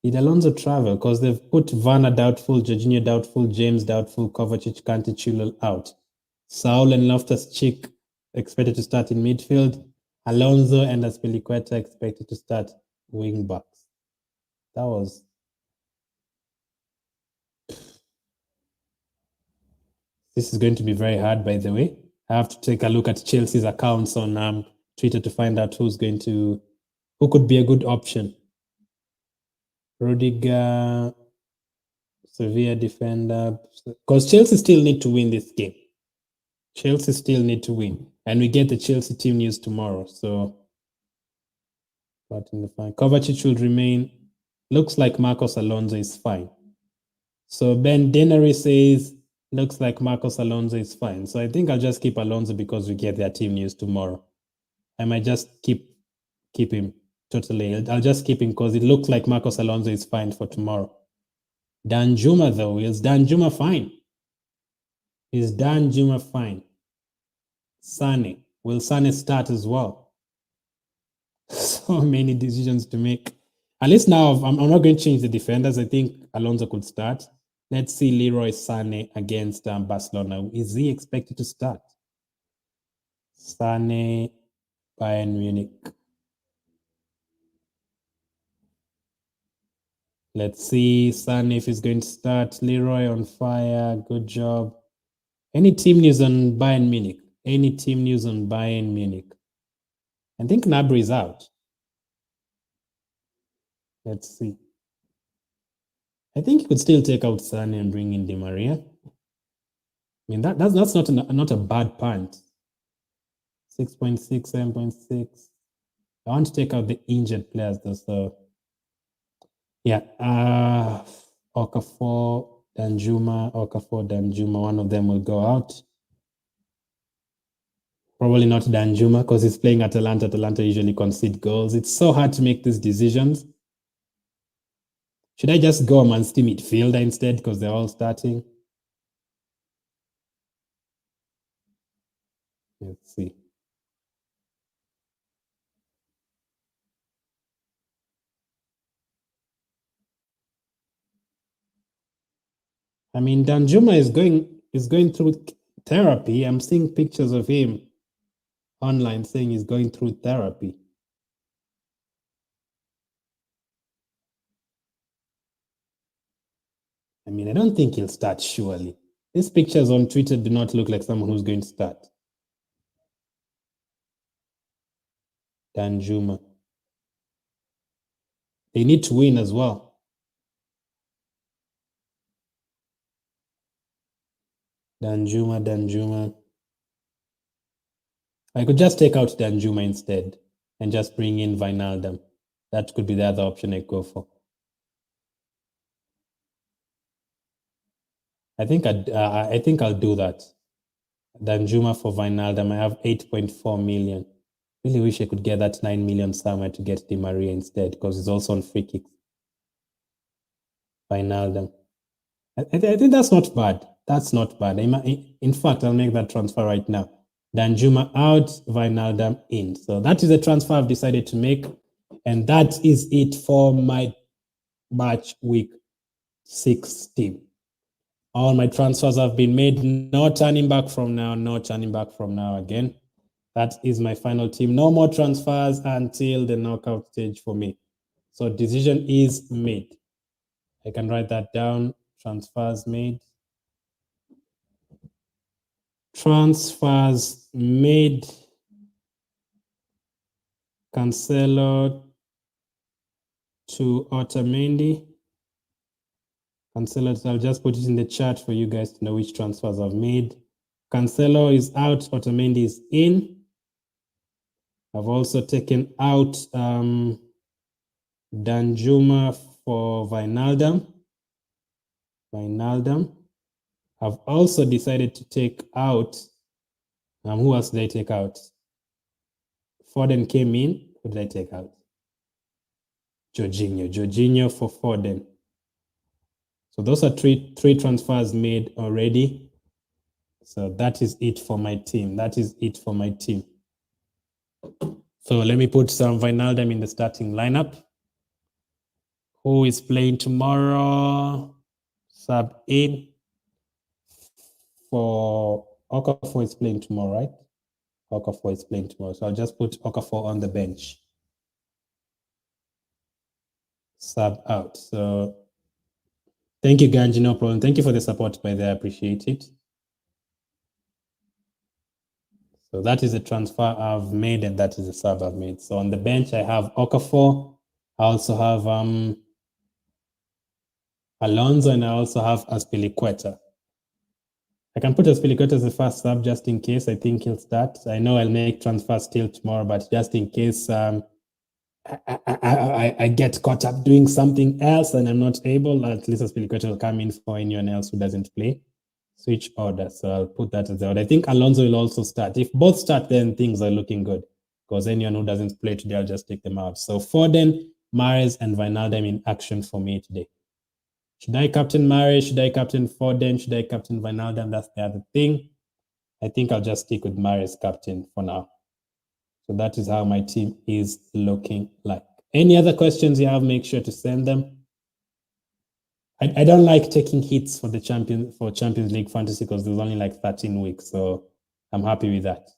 Did Alonso travel? Because they've put Werner doubtful, Jorginho doubtful, James doubtful, Kovacic, Kante, Chilwell out. Saul and Loftus-Cheek expected to start in midfield. Alonso and Aspilicueta expected to start wing backs. That was... This is going to be very hard, by the way. I have to take a look at Chelsea's accounts on Twitter to find out who could be a good option. Rudiger, Sevilla defender. Because Chelsea still need to win this game. Chelsea still need to win. And we get the Chelsea team news tomorrow. So, but in the fine. Kovacic should remain. Looks like Marcos Alonso is fine. So Ben Dennery says, looks like Marcos Alonso is fine. So I think I'll just keep Alonso because we get their team news tomorrow. I might just keep him totally. I'll just keep him because it looks like Marcos Alonso is fine for tomorrow. Danjuma though, is Danjuma fine? Is Danjuma fine? Sane. Will Sane start as well? So many decisions to make. At least now, I'm not going to change the defenders. I think Alonso could start. Let's see Leroy Sane against Barcelona. Is he expected to start? Sane, Bayern Munich. Let's see Sane if he's going to start. Leroy on fire. Good job. Any team news on Bayern Munich? Any team news on Bayern Munich? I think Gnabry is out. Let's see. I think you could still take out Sane and bring in Di Maria. I mean, that's not a bad punt. 6.6, 7.6. I want to take out the injured players though. So yeah, Okafor, Danjuma. One of them will go out. Probably not Danjuma because he's playing Atalanta. Atalanta usually concede goals. It's so hard to make these decisions. Should I just go Man City midfielder instead because they're all starting? Let's see. I mean, Danjuma is going through therapy. I'm seeing pictures of him online saying he's going through therapy. I mean, I don't think he'll start, surely. These pictures on Twitter do not look like someone who's going to start. Danjuma. They need to win as well. Danjuma. I could just take out Danjuma instead and just bring in Wijnaldum. That could be the other option I go for. I think I'll do that. Danjuma for Wijnaldum. I have 8.4 million. Really wish I could get that 9 million somewhere to get Di Maria instead because it's also on free kicks. Wijnaldum. I think that's not bad. That's not bad. In fact, I'll make that transfer right now. Danjuma out, Wijnaldum in. So that is a transfer I've decided to make. And that is it for my match week 6 team. All my transfers have been made. No turning back from now. No turning back from now again. That is my final team. No more transfers until the knockout stage for me. So decision is made. I can write that down. Transfers made. Transfers made. Cancelo to Otamendi. Cancelo, I'll just put it in the chat for you guys to know which transfers I've made. Cancelo is out, Otamendi is in. I've also taken out Danjuma for Wijnaldum. I've also decided to take out, who else did I take out? Foden came in. Who did I take out? Jorginho for Foden. So those are three transfers made already. So that is it for my team. So let me put some Wijnaldum in the starting lineup. Who is playing tomorrow? Sub in for Okafor is playing tomorrow, right? Okafor is playing tomorrow. So I'll just put Okafor on the bench. Sub out. So thank you, Ganji, no problem. Thank you for the support, by the way. I appreciate it. So that is the transfer I've made, and that is the sub I've made. So on the bench, I have Okafor. I also have Alonso, and I also have Azpilicueta. I can put Azpilicueta as the first sub just in case. I think he'll start. I know I'll make transfers still tomorrow, but just in case I get caught up doing something else and I'm not able, at least Azpilicueta will come in for anyone else who doesn't play. Switch order. So I'll put that as the order. I think Alonso will also start. If both start, then things are looking good because anyone who doesn't play today, I'll just take them out. So Foden, Mahrez, and Wijnaldum in action for me today. Should I captain Mahrez? Should I captain Foden? Should I captain Wijnaldum? That's the other thing. I think I'll just stick with Mahrez captain for now. So that is how my team is looking like. Any other questions you have, make sure to send them. I don't like taking hits for Champions League fantasy because there's only like 13 weeks, so I'm happy with that.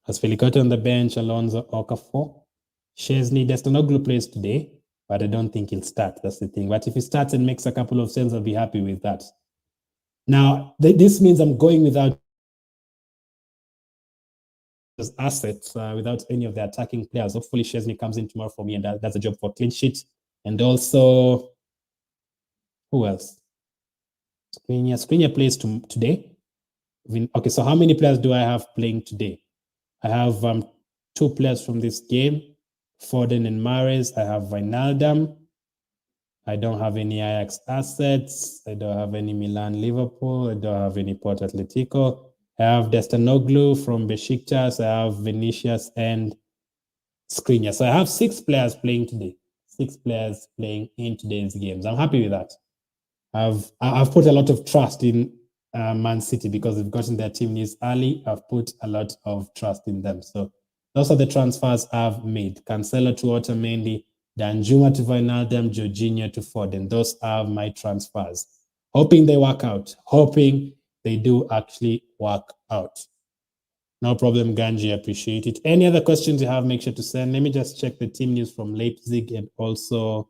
As Felicata on the bench, Alonso, Okafor, Szczesny, Destonoglu plays today, but I don't think he'll start. That's the thing. But if he starts and makes a couple of saves, I'll be happy with that. Now, this means I'm going without assets, without any of the attacking players. Hopefully, Szczesny comes in tomorrow for me, and that's a job for clean sheet. And also, who else? Skriniar plays today. Okay, so how many players do I have playing today? I have 2 players from this game, Foden and Mahrez. I have Wijnaldum. I don't have any Ajax assets. I don't have any Milan, Liverpool. I don't have any Porto, Atletico. I have Destonoglu from Besiktas. I have Vinicius and Skriniar. So I have 6 players playing today. 6 players playing in today's games. I'm happy with that. I've put a lot of trust in Man City because they've gotten their team news early. I've put a lot of trust in them. So those are the transfers I've made. Cancelo to Otamendi, Danjuma to Wijnaldum, Jorginho to Foden. Those are my transfers. Hoping they work out. Hoping they do actually work out. No problem, Ganji. Appreciate it. Any other questions you have, make sure to send. Let me just check the team news from Leipzig and also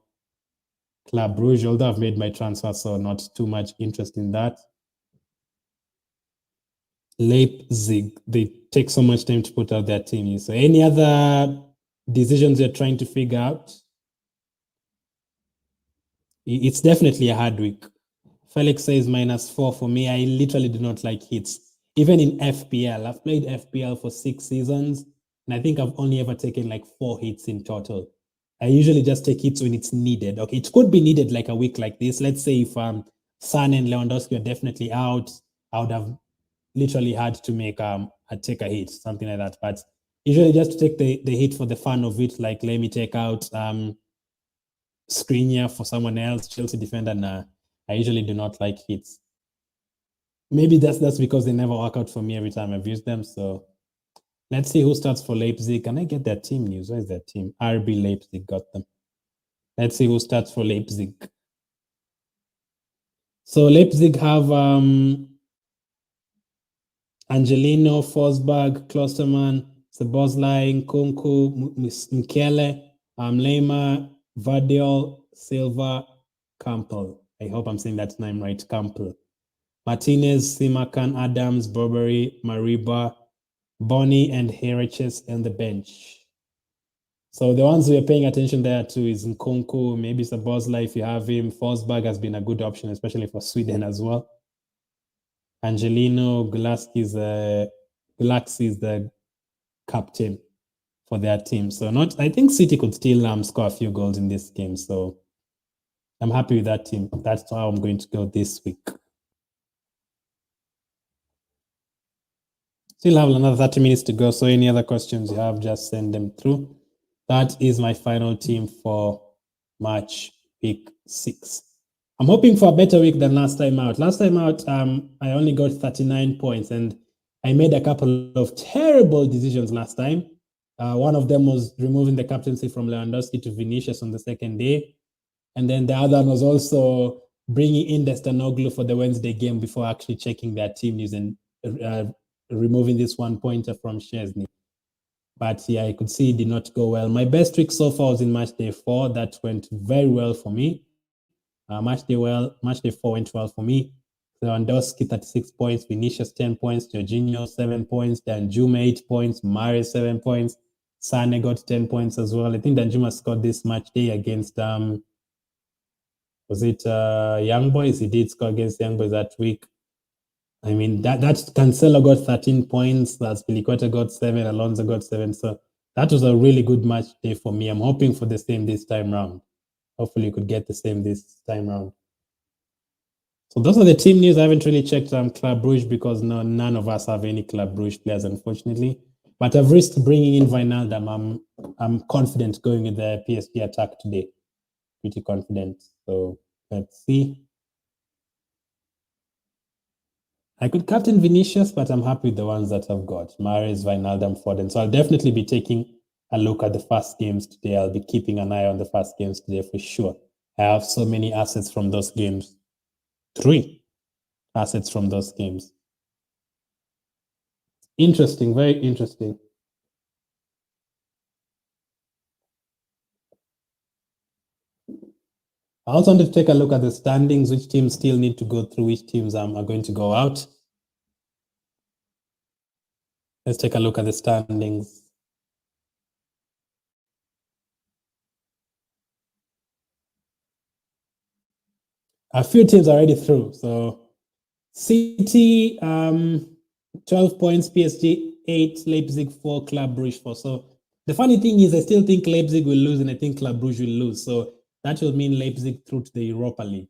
Club Brugge, although I've made my transfer, so not too much interest in that. Leipzig, they take so much time to put out their team. So any other decisions you're trying to figure out? It's definitely a hard week. Felix says -4 for me. I literally do not like hits. Even in FPL, I've played FPL for 6 seasons, and I think I've only ever taken like 4 hits in total. I usually just take hits when it's needed. Okay, it could be needed like a week like this. Let's say if Son and Lewandowski are definitely out, I would have literally had to make take a hit, something like that. But usually just to take the hit for the fun of it, like let me take out Skriniar for someone else, Chelsea defender. Nah, I usually do not like hits. Maybe that's because they never work out for me every time I've used them. So let's see who starts for Leipzig. Can I get their team news? Where is their team? RB Leipzig, got them. Let's see who starts for Leipzig. So Leipzig have Angelino, Forsberg, Klosterman, Szoboszlai, Nkunku, Mkele, Lema, Vardiol, Silva, Campbell. I hope I'm saying that name right, Campbell. Martinez, Simakan, Adams, Burberry, Mariba, Bonnie, and Heriches on the bench. So the ones we're paying attention there to is Nkunku, maybe Szoboszlai if you have him. Forsberg has been a good option, especially for Sweden as well. Angelino, Gulaxi is the captain for their team. So I think City could still score a few goals in this game. So I'm happy with that team. That's how I'm going to go this week. Still have another 30 minutes to go. So any other questions you have, just send them through. That is my final team for March week 6. I'm hoping for a better week than last time out. Last time out, I only got 39 points, and I made a couple of terrible decisions last time. One of them was removing the captaincy from Lewandowski to Vinicius on the second day. And then the other one was also bringing in Destonoglu for the Wednesday game before actually checking their team news and removing this 1 pointer from Szczesny. But yeah, I could see it did not go well. My best week so far was in match day 4. That went very well for me. Match day 4 went well for me. Lewandowski 36 points, Vinicius 10 points, Jorginho 7 points, Danjuma 8 points, Mahrez 7 points, Sane got 10 points as well. I think Danjuma scored this match day against was it Young Boys? He did score against Young Boys that week. I mean, that Cancelo got 13 points, that's Piliqueta got 7, Alonso got 7. So that was a really good match day for me. I'm hoping for the same this time round. Hopefully you could get the same this time round. So those are the team news. I haven't really checked Club Brugge because none of us have any Club Brugge players, unfortunately. But I've risked bringing in Wijnaldum. I'm confident going in the PSG attack today. Pretty confident. So let's see. I could captain Vinicius, but I'm happy with the ones that I've got. Mahrez, Wijnaldum, Foden. So I'll definitely be taking a look at the first games today. I'll be keeping an eye on the first games today for sure. I have so many assets from those games. 3 assets from those games. Interesting, very interesting. I also want to take a look at the standings, which teams still need to go through, which teams are going to go out. Let's take a look at the standings. A few teams are already through. So City, 12 points, PSG 8, Leipzig 4, Club Brugge 4. So the funny thing is I still think Leipzig will lose and I think Club Brugge will lose. So that will mean Leipzig through to the Europa League.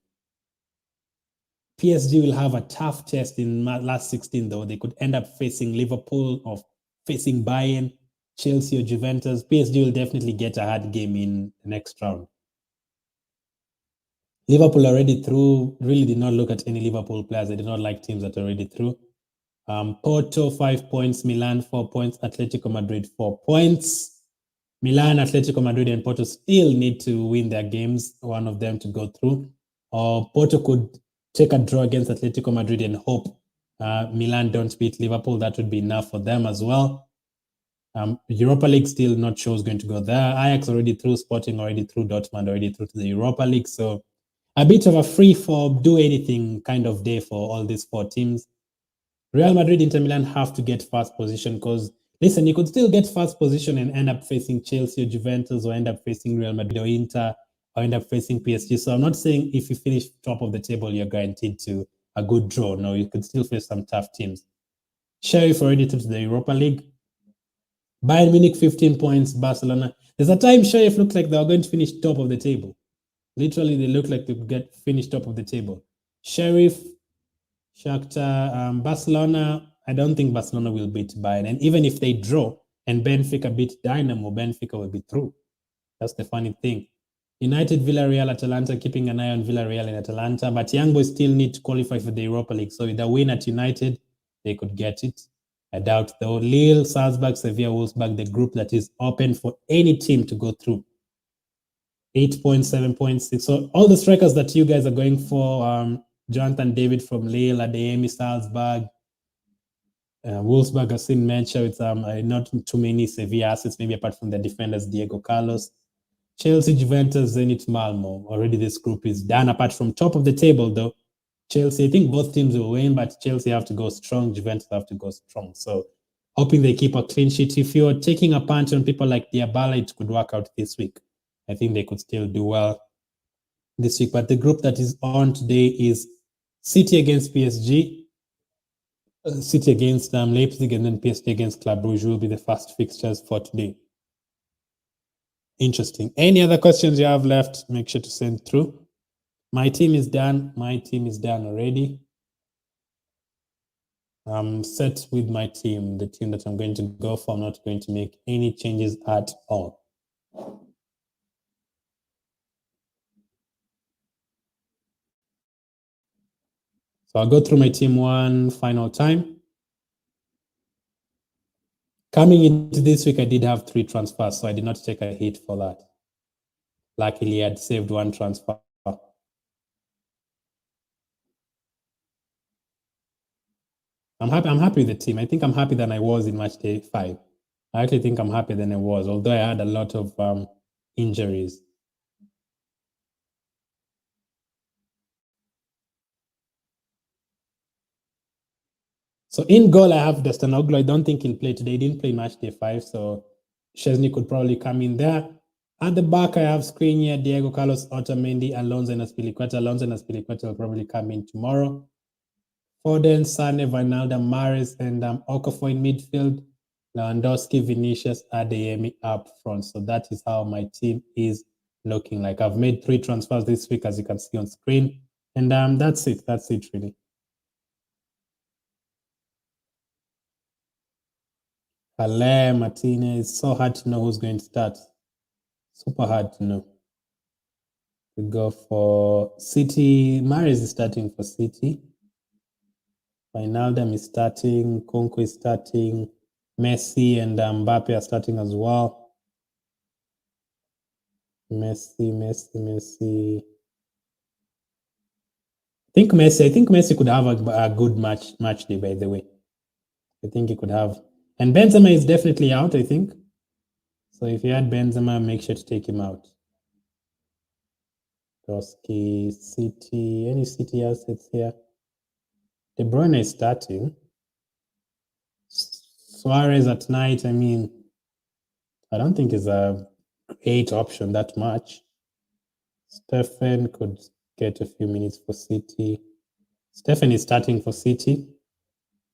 PSG will have a tough test in last 16, though. They could end up facing Liverpool or facing Bayern, Chelsea or Juventus. PSG will definitely get a hard game in the next round. Liverpool already through, really did not look at any Liverpool players. I did not like teams that are already through. Porto, 5 points. Milan, 4 points. Atletico Madrid, 4 points. Milan, Atletico Madrid, and Porto still need to win their games, one of them to go through. Or Porto could take a draw against Atletico Madrid and hope Milan don't beat Liverpool. That would be enough for them as well. Europa League still not sure who's going to go there. Ajax already through, Sporting already through, Dortmund already through to the Europa League. So a bit of a free for do anything kind of day for all these 4 teams. Real Madrid, Inter Milan have to get first position because, listen, you could still get first position and end up facing Chelsea or Juventus or end up facing Real Madrid or Inter or end up facing PSG. So I'm not saying if you finish top of the table, you're guaranteed to a good draw. No, you could still face some tough teams. Sheriff already to the Europa League. Bayern Munich, 15 points. Barcelona. There's a time Sheriff looked like they were going to finish top of the table. Literally, they looked like they could get finished top of the table. Sheriff, Shakhtar, Barcelona. I don't think Barcelona will beat Bayern. And even if they draw and Benfica beat Dynamo, Benfica will be through. That's the funny thing. United, Villarreal, Atalanta, keeping an eye on Villarreal and Atalanta. But Young Boys still need to qualify for the Europa League. So with a win at United, they could get it. I doubt though. Lille, Salzburg, Sevilla, Wolfsburg, the group that is open for any team to go through. 8.7 points. So all the strikers that you guys are going for, Jonathan David from Lille, Adeyemi, Salzburg, Wolfsburg, I've seen mentioned with not too many Sevilla assets, maybe apart from the defenders, Diego Carlos. Chelsea, Juventus, Zenit, Malmo. Already this group is done. Apart from top of the table, though, Chelsea, I think both teams will win, but Chelsea have to go strong, Juventus have to go strong. So hoping they keep a clean sheet. If you're taking a punch on people like Diabala, it could work out this week. I think they could still do well this week. But the group that is on today is City against PSG, City against Leipzig, and then PSG against Club Brugge will be the first fixtures for today. Interesting. Any other questions you have left, make sure to send through. My team is done. My team is done already. I'm set with my team, the team that I'm going to go for. I'm not going to make any changes at all. So I'll go through my team one final time. Coming into this week, I did have 3 transfers, so I did not take a hit for that. Luckily, I'd saved 1 transfer. I'm happy with the team. I think I'm happier than I was in match day 5. I actually think I'm happier than I was, although I had a lot of injuries. So in goal, I have Dustin Oglo. I don't think he'll play today. He didn't play match day 5, so Chesney could probably come in there. At the back, I have Skriniar, Diego Carlos, Otamendi, Alonso, and Azpilicueta. Alonso and Azpilicueta will probably come in tomorrow. Foden, Sane, Wijnaldum, Mahrez, and Okafor in midfield. Lewandowski, Vinicius, Adeyemi up front. So that is how my team is looking like. I've made 3 transfers this week, as you can see on screen. And that's it. That's it, really. Ale, Martinez. It's so hard to know who's going to start. Super hard to know. We go for City. Mahrez is starting for City. Wijnaldum is starting, Konko is starting, Messi and Mbappe are starting as well. Messi. I think Messi could have a good match day, by the way. I think he could have. And Benzema is definitely out, I think. So if you had Benzema, make sure to take him out. Toski, City, any City assets here? De Bruyne is starting. Suarez at night, I mean, I don't think is a great option that much. Stephen could get a few minutes for City. Stephen is starting for City.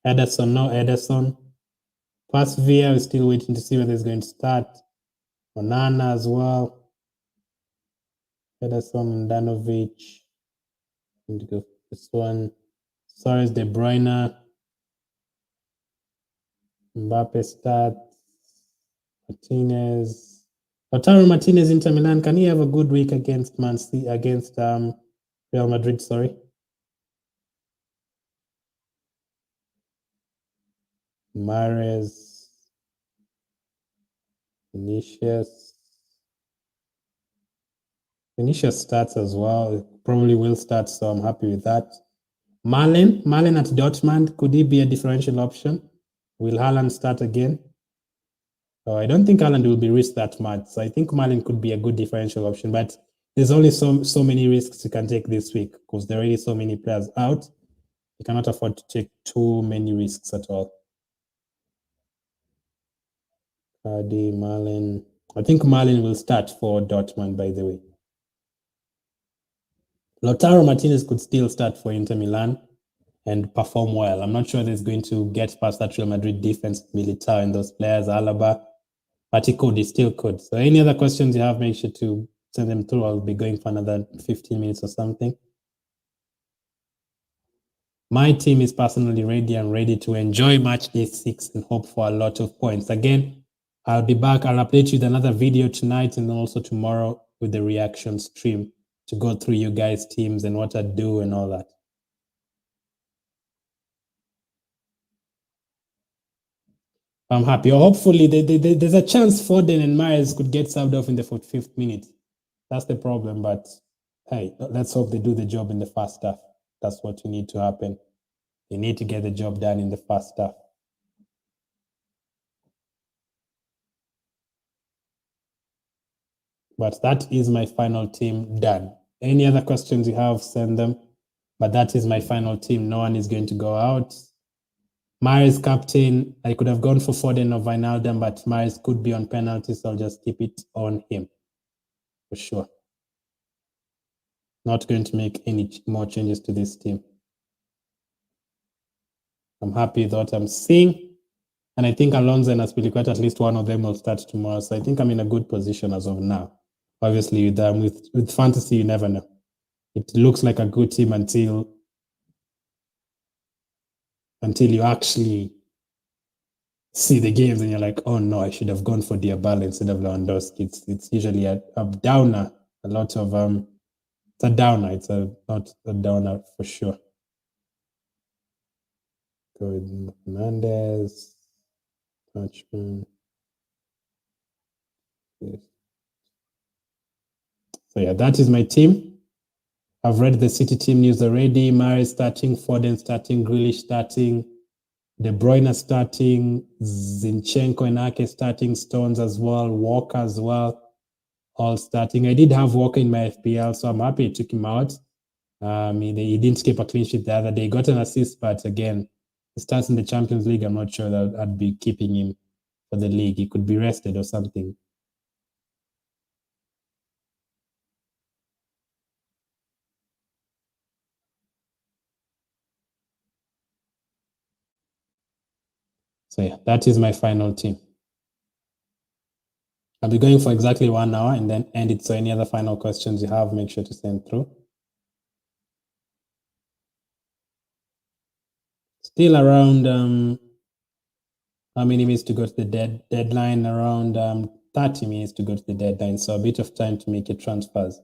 Ederson, no Ederson. Villa is still waiting to see whether he's going to start. Onana as well. Ederson, Danovic. This one. Suarez, De Bruyne. Mbappe starts. Martinez. Lautaro Martinez, Inter Milan. Can he have a good week against Real Madrid? Sorry. Mahrez. Vinicius starts as well. Probably will start, so I'm happy with that. Malin at Dortmund. Could he be a differential option? Will Haaland start again? I don't think Haaland will be risked that much. So I think Malin could be a good differential option, but there's only so many risks you can take this week because there are already so many players out. You cannot afford to take too many risks at all. Cardi, Malin. I think Malin will start for Dortmund, by the way. Lautaro Martinez could still start for Inter Milan and perform well. I'm not sure that he's going to get past that Real Madrid defense, Militao and those players, Alaba, but he still could. So any other questions you have, make sure to send them through. I'll be going for another 15 minutes or something. My team is personally ready and ready to enjoy match day 6 and hope for a lot of points. Again, I'll be back. I'll update you with another video tonight and also tomorrow with the reaction stream to go through you guys' teams and what I do and all that. I'm happy. Hopefully, there's a chance Foden and Myers could get subbed off in the 45th minute. That's the problem, but hey, let's hope they do the job in the first half. That's what you need to happen. You need to get the job done in the first half. But that is my final team done. Any other questions you have, send them. But that is my final team. No one is going to go out. Myers captain. I could have gone for Foden or Wijnaldum, but Myers could be on penalty, so I'll just keep it on him for sure. Not going to make any more changes to this team. I'm happy with what I'm seeing. And I think Alonso and Aspilicueta, at least one of them will start tomorrow. So I think I'm in a good position as of now. Obviously, with fantasy, you never know. It looks like a good team until you actually see the games and you're like, oh no, I should have gone for Diabala instead of Lewandowski. It's usually a downer. A lot of it's a downer. It's not a downer for sure. Go with Hernandez, Touchman. Yes. So yeah, that is my team. I've read the City team news already. Mari starting, Foden starting, Grealish starting, De Bruyne starting, Zinchenko and Ake starting, Stones as well, Walker as well, all starting. I did have Walker in my FPL, so I'm happy I took him out. He didn't keep a clean sheet the other day. He got an assist, but again, he starts in the Champions League. I'm not sure that I'd be keeping him for the league. He could be rested or something. So yeah, that is my final team. I'll be going for exactly 1 hour and then end it. So any other final questions you have, make sure to send through. Still around how many minutes to go to the deadline? Around 30 minutes to go to the deadline. So a bit of time to make your transfers.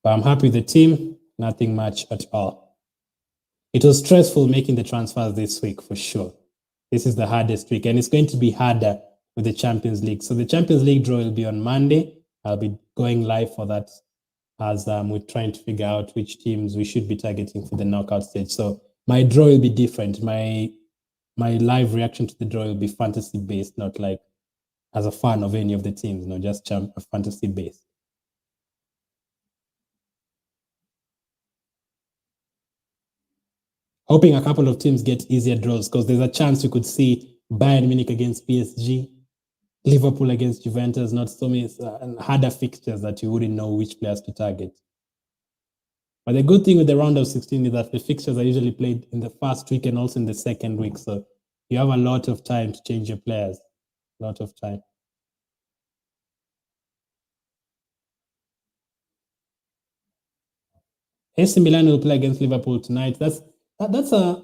But I'm happy with the team, nothing much at all. It was stressful making the transfers this week for sure. This is the hardest week, and it's going to be harder with the Champions League. So the Champions League draw will be on Monday. I'll be going live for that as we're trying to figure out which teams we should be targeting for the knockout stage. So my draw will be different. My live reaction to the draw will be fantasy based, not like as a fan of any of the teams, just fantasy based. Hoping a couple of teams get easier draws because there's a chance you could see Bayern Munich against PSG, Liverpool against Juventus, not so many harder fixtures that you wouldn't know which players to target. But the good thing with the round of 16 is that the fixtures are usually played in the first week and also in the second week. So you have a lot of time to change your players. A lot of time. AC Milan will play against Liverpool tonight. That's a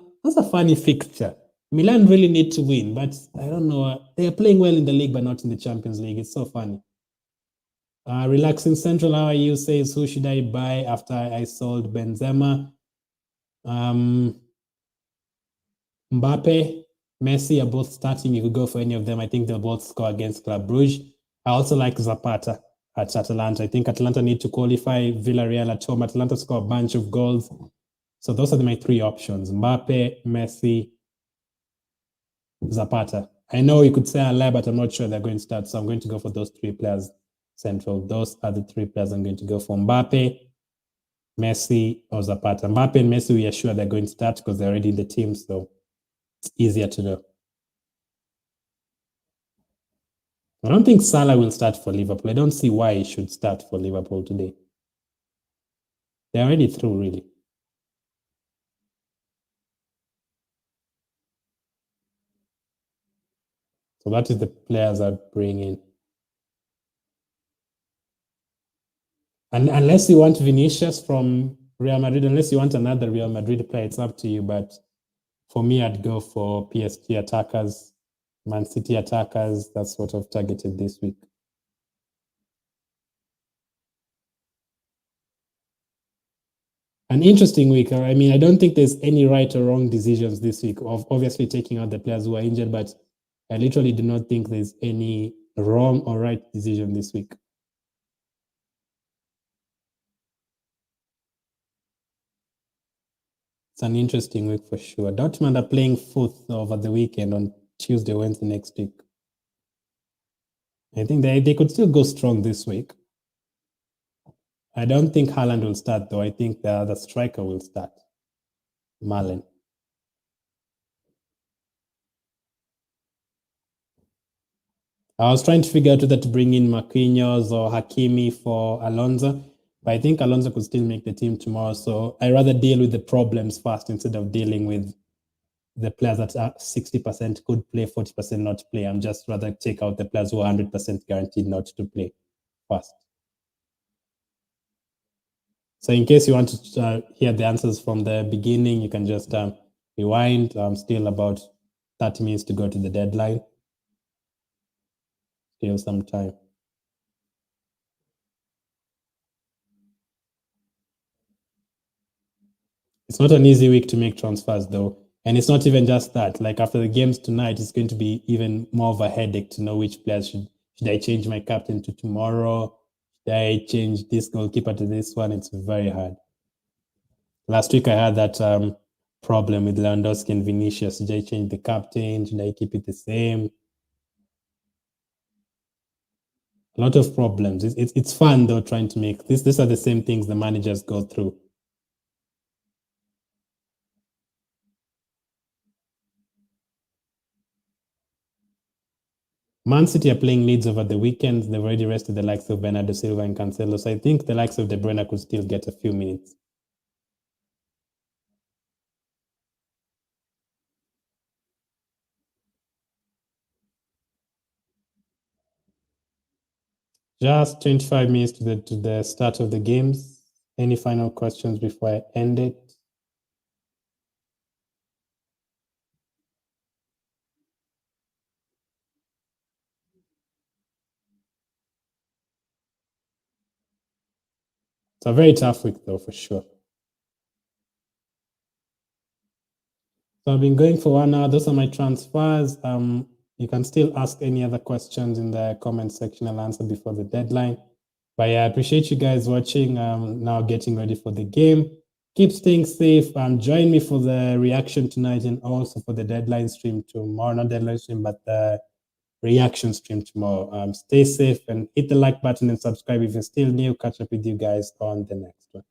funny fixture. Milan really need to win, but I don't know. They are playing well in the league, but not in the Champions League. It's so funny. Relaxing Central, how are you? Says, who should I buy after I sold Benzema? Mbappe, Messi are both starting. You could go for any of them. I think they'll both score against Club Brugge. I also like Zapata at Atalanta. I think Atalanta need to qualify. Villarreal at home. Atalanta score a bunch of goals. So those are my three options: Mbappe, Messi, Zapata. I know you could say I lie, but I'm not sure they're going to start. So I'm going to go for those three players central. Those are the three players I'm going to go for: Mbappe, Messi, or Zapata. Mbappe and Messi, we are sure they're going to start because they're already in the team. So it's easier to know. I don't think Salah will start for Liverpool. I don't see why he should start for Liverpool today. They're already through, really. So that is the players I'd bring in. And unless you want Vinicius from Real Madrid, unless you want another Real Madrid player, it's up to you. But for me, I'd go for PSG attackers, Man City attackers. That's what I've targeted this week. An interesting week. I mean, I don't think there's any right or wrong decisions this week of obviously taking out the players who are injured, but I literally do not think there's any wrong or right decision this week. It's an interesting week for sure. Dortmund are playing fourth over the weekend on Tuesday, Wednesday next week. I think they could still go strong this week. I don't think Haaland will start, though. I think the other striker will start, Milan. I was trying to figure out whether to bring in Marquinhos or Hakimi for Alonso, but I think Alonso could still make the team tomorrow. So I rather deal with the problems first instead of dealing with the players that are 60% could play, 40% not play. I'm just rather take out the players who are 100% guaranteed not to play first. So in case you want to hear the answers from the beginning, you can just rewind. Still about 30 minutes to go to the deadline. Still some time. It's not an easy week to make transfers, though. And it's not even just that. Like after the games tonight, it's going to be even more of a headache to know which players should I change my captain to tomorrow? Should I change this goalkeeper to this one? It's very hard. Last week I had that problem with Lewandowski and Vinicius. Should I change the captain? Should I keep it the same? A lot of problems. It's fun though trying to make this. These are the same things the managers go through. Man City are playing Leeds over the weekend. They've already rested the likes of Bernardo Silva and Cancelo. So I think the likes of De Bruyne could still get a few minutes. Just 25 minutes to the start of the games. Any final questions before I end it? It's a very tough week, though, for sure. So I've been going for 1 hour. Those are my transfers. You can still ask any other questions in the comment section. I'll answer before the deadline. But yeah, I appreciate you guys watching. Now getting ready for the game. Keep staying safe. Join me for the reaction tonight and also for the deadline stream tomorrow. Not deadline stream, but the reaction stream tomorrow. Stay safe and hit the like button and subscribe if you're still new. Catch up with you guys on the next one.